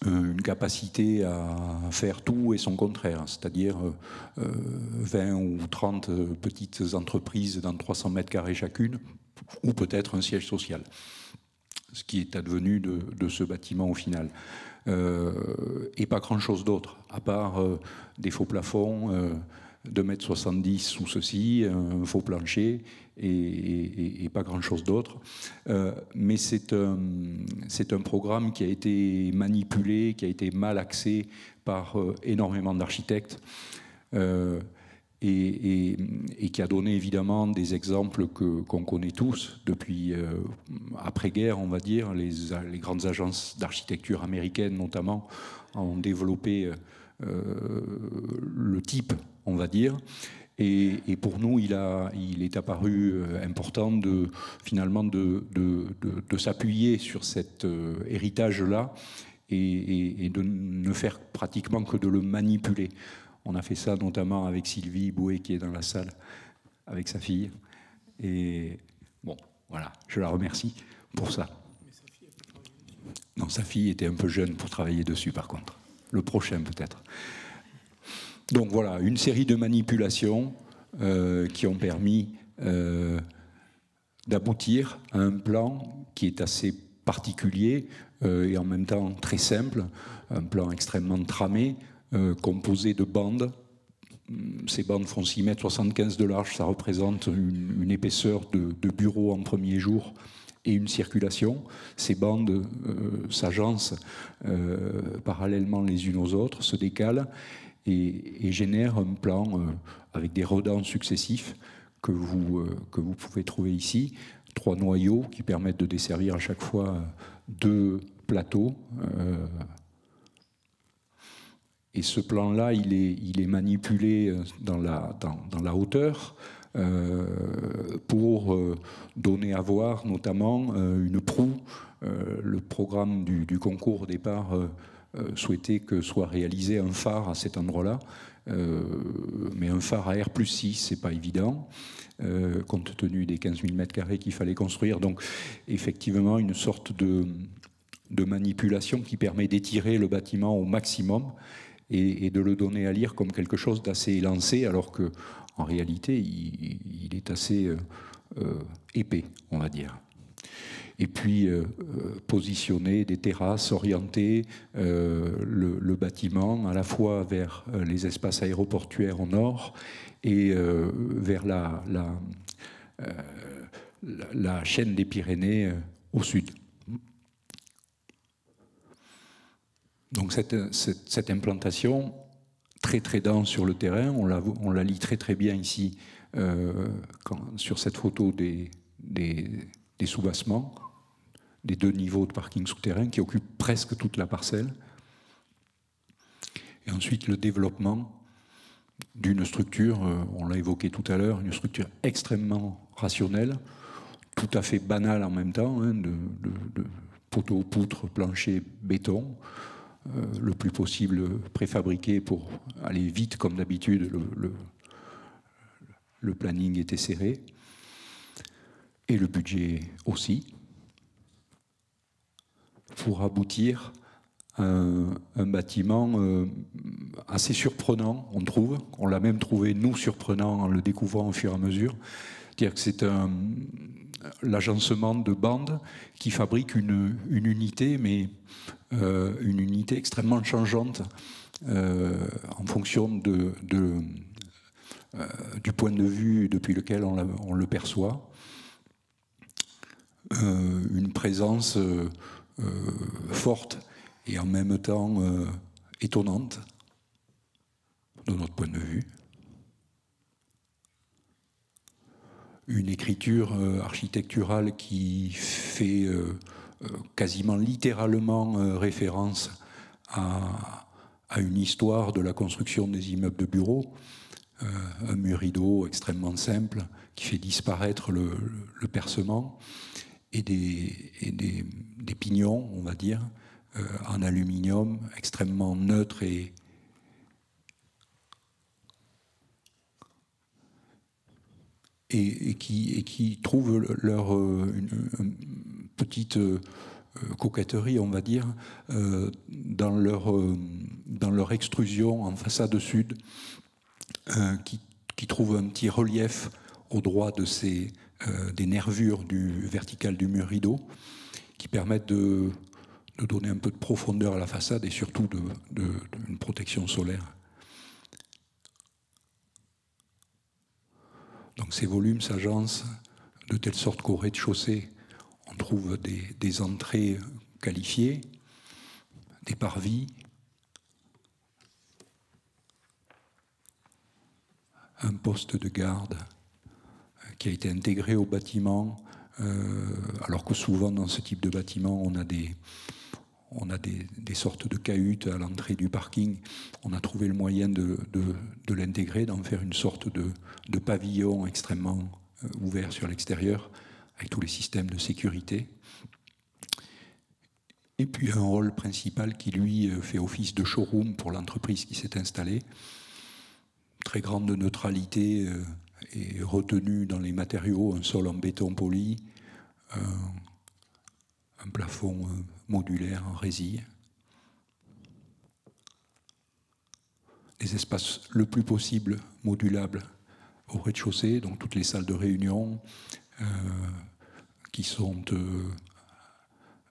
une capacité à faire tout et son contraire, c'est-à-dire 20 ou 30 petites entreprises dans 300 mètres carrés chacune, ou peut-être un siège social, ce qui est advenu de ce bâtiment au final. Et pas grand-chose d'autre, à part des faux plafonds, 2,70 m sous ceci, un faux plancher et pas grand-chose d'autre. Mais c'est un programme qui a été manipulé, qui a été mal axé par énormément d'architectes et qui a donné évidemment des exemples qu'on connaît tous depuis après-guerre, on va dire. Les grandes agences d'architecture américaines notamment ont développé le type, on va dire. Et pour nous, il est apparu important finalement de s'appuyer sur cet héritage-là et de ne faire pratiquement que de le manipuler. On a fait ça notamment avec Sylvie Bouet, qui est dans la salle, avec sa fille. Et bon, voilà, je la remercie pour ça. Non, sa fille était un peu jeune pour travailler dessus, par contre. Le prochain, peut-être. Donc voilà, une série de manipulations qui ont permis d'aboutir à un plan qui est assez particulier et en même temps très simple, un plan extrêmement tramé, composé de bandes. Ces bandes font 6,75 m de large, ça représente une épaisseur de bureau en premier jour et une circulation. Ces bandes s'agencent parallèlement les unes aux autres, se décalent et génèrent un plan avec des redans successifs que vous pouvez trouver ici. 3 noyaux qui permettent de desservir à chaque fois 2 plateaux. Et ce plan-là, il est manipulé dans la hauteur pour donner à voir notamment une proue. Le programme du concours au départ souhaitait que soit réalisé un phare à cet endroit-là, mais un phare à R+6, c'est pas évident, compte tenu des 15 000 m² qu'il fallait construire. Donc effectivement, une sorte de manipulation qui permet d'étirer le bâtiment au maximum et de le donner à lire comme quelque chose d'assez élancé, alors que en réalité, il est assez épais, on va dire. Et puis, positionner des terrasses, orienter le bâtiment à la fois vers les espaces aéroportuaires au nord et vers la chaîne des Pyrénées au sud. Donc cette implantation, très très dense sur le terrain, on la lit très très bien ici sur cette photo des sous-bassements, des 2 niveaux de parking souterrain qui occupent presque toute la parcelle. Et ensuite le développement d'une structure, on l'a évoqué tout à l'heure, une structure extrêmement rationnelle, tout à fait banale en même temps, hein, de poteaux, poutres, planchers, béton, le plus possible préfabriqué pour aller vite comme d'habitude. Le planning était serré et le budget aussi, pour aboutir à un bâtiment assez surprenant, on trouve. On l'a même trouvé, nous, surprenant en le découvrant au fur et à mesure. C'est-à-dire que c'est l'agencement de bandes qui fabrique une unité, mais une unité extrêmement changeante en fonction du point de vue depuis lequel on le perçoit. Une présence forte et en même temps étonnante de notre point de vue. Une écriture architecturale qui fait quasiment littéralement référence à une histoire de la construction des immeubles de bureaux, un mur rideau extrêmement simple qui fait disparaître le percement et des pignons, on va dire, en aluminium extrêmement neutres et qui trouvent une petite coquetterie, on va dire, dans leur extrusion en façade sud, qui trouve un petit relief au droit des nervures verticales du mur rideau, qui permettent de donner un peu de profondeur à la façade et surtout une protection solaire. Donc ces volumes s'agencent de telle sorte qu'au rez-de-chaussée, on trouve des entrées qualifiées, des parvis, un poste de garde qui a été intégré au bâtiment, alors que souvent dans ce type de bâtiment, on a des sortes de cahutes à l'entrée du parking. On a trouvé le moyen de l'intégrer, d'en faire une sorte de pavillon extrêmement ouvert sur l'extérieur, avec tous les systèmes de sécurité. Et puis un hall principal qui, lui, fait office de showroom pour l'entreprise qui s'est installée. Très grande neutralité et retenue dans les matériaux, un sol en béton poli, un plafond modulaire en résille. Des espaces le plus possible modulables au rez-de-chaussée, donc toutes les salles de réunion qui sont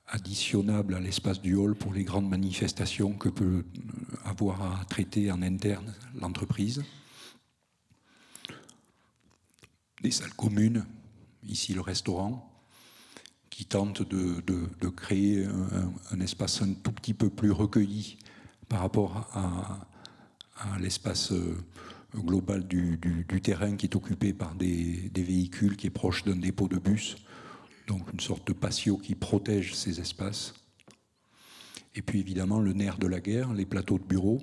additionnables à l'espace du hall pour les grandes manifestations que peut avoir à traiter en interne l'entreprise. Des salles communes, ici le restaurant, qui tente de créer un espace un tout petit peu plus recueilli par rapport à l'espace global du terrain qui est occupé par des véhicules, qui est proche d'un dépôt de bus. Donc une sorte de patio qui protège ces espaces. Et puis évidemment le nerf de la guerre, les plateaux de bureaux,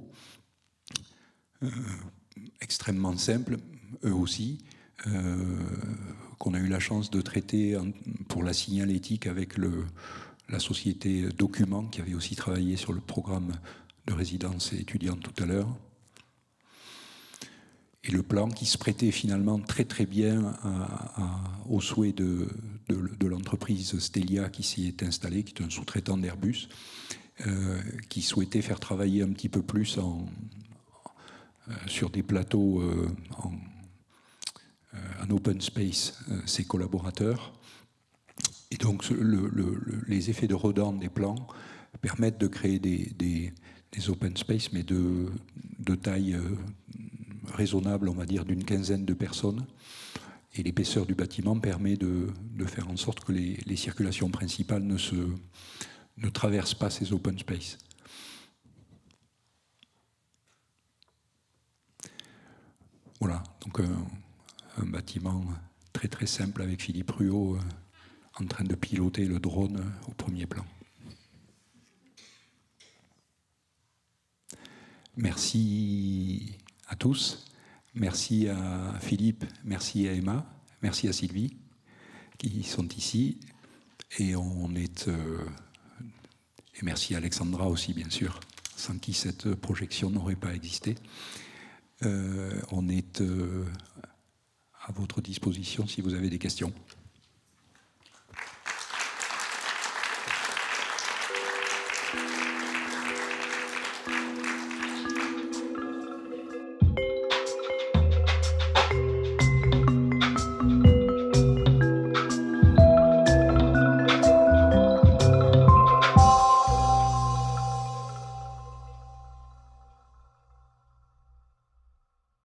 extrêmement simples, eux aussi, qu'on a eu la chance de traiter pour la signalétique avec la société Document, qui avait aussi travaillé sur le programme de résidence étudiante tout à l'heure. Et le plan qui se prêtait finalement très très bien au souhait de l'entreprise Stelia qui s'y est installée, qui est un sous-traitant d'Airbus, qui souhaitait faire travailler un petit peu plus sur des plateaux en open space ses collaborateurs. Et donc les effets de redans des plans permettent de créer des open space, mais de taille raisonnable, on va dire, d'une quinzaine de personnes. Et l'épaisseur du bâtiment permet de faire en sorte que les circulations principales ne traversent pas ces open space. Voilà, donc un bâtiment très très simple avec Philippe Ruot en train de piloter le drone au premier plan. Merci à tous, merci à Philippe, merci à Emma, merci à Sylvie qui sont ici et merci à Alexandra aussi bien sûr, sans qui cette projection n'aurait pas existé. On est à votre disposition si vous avez des questions.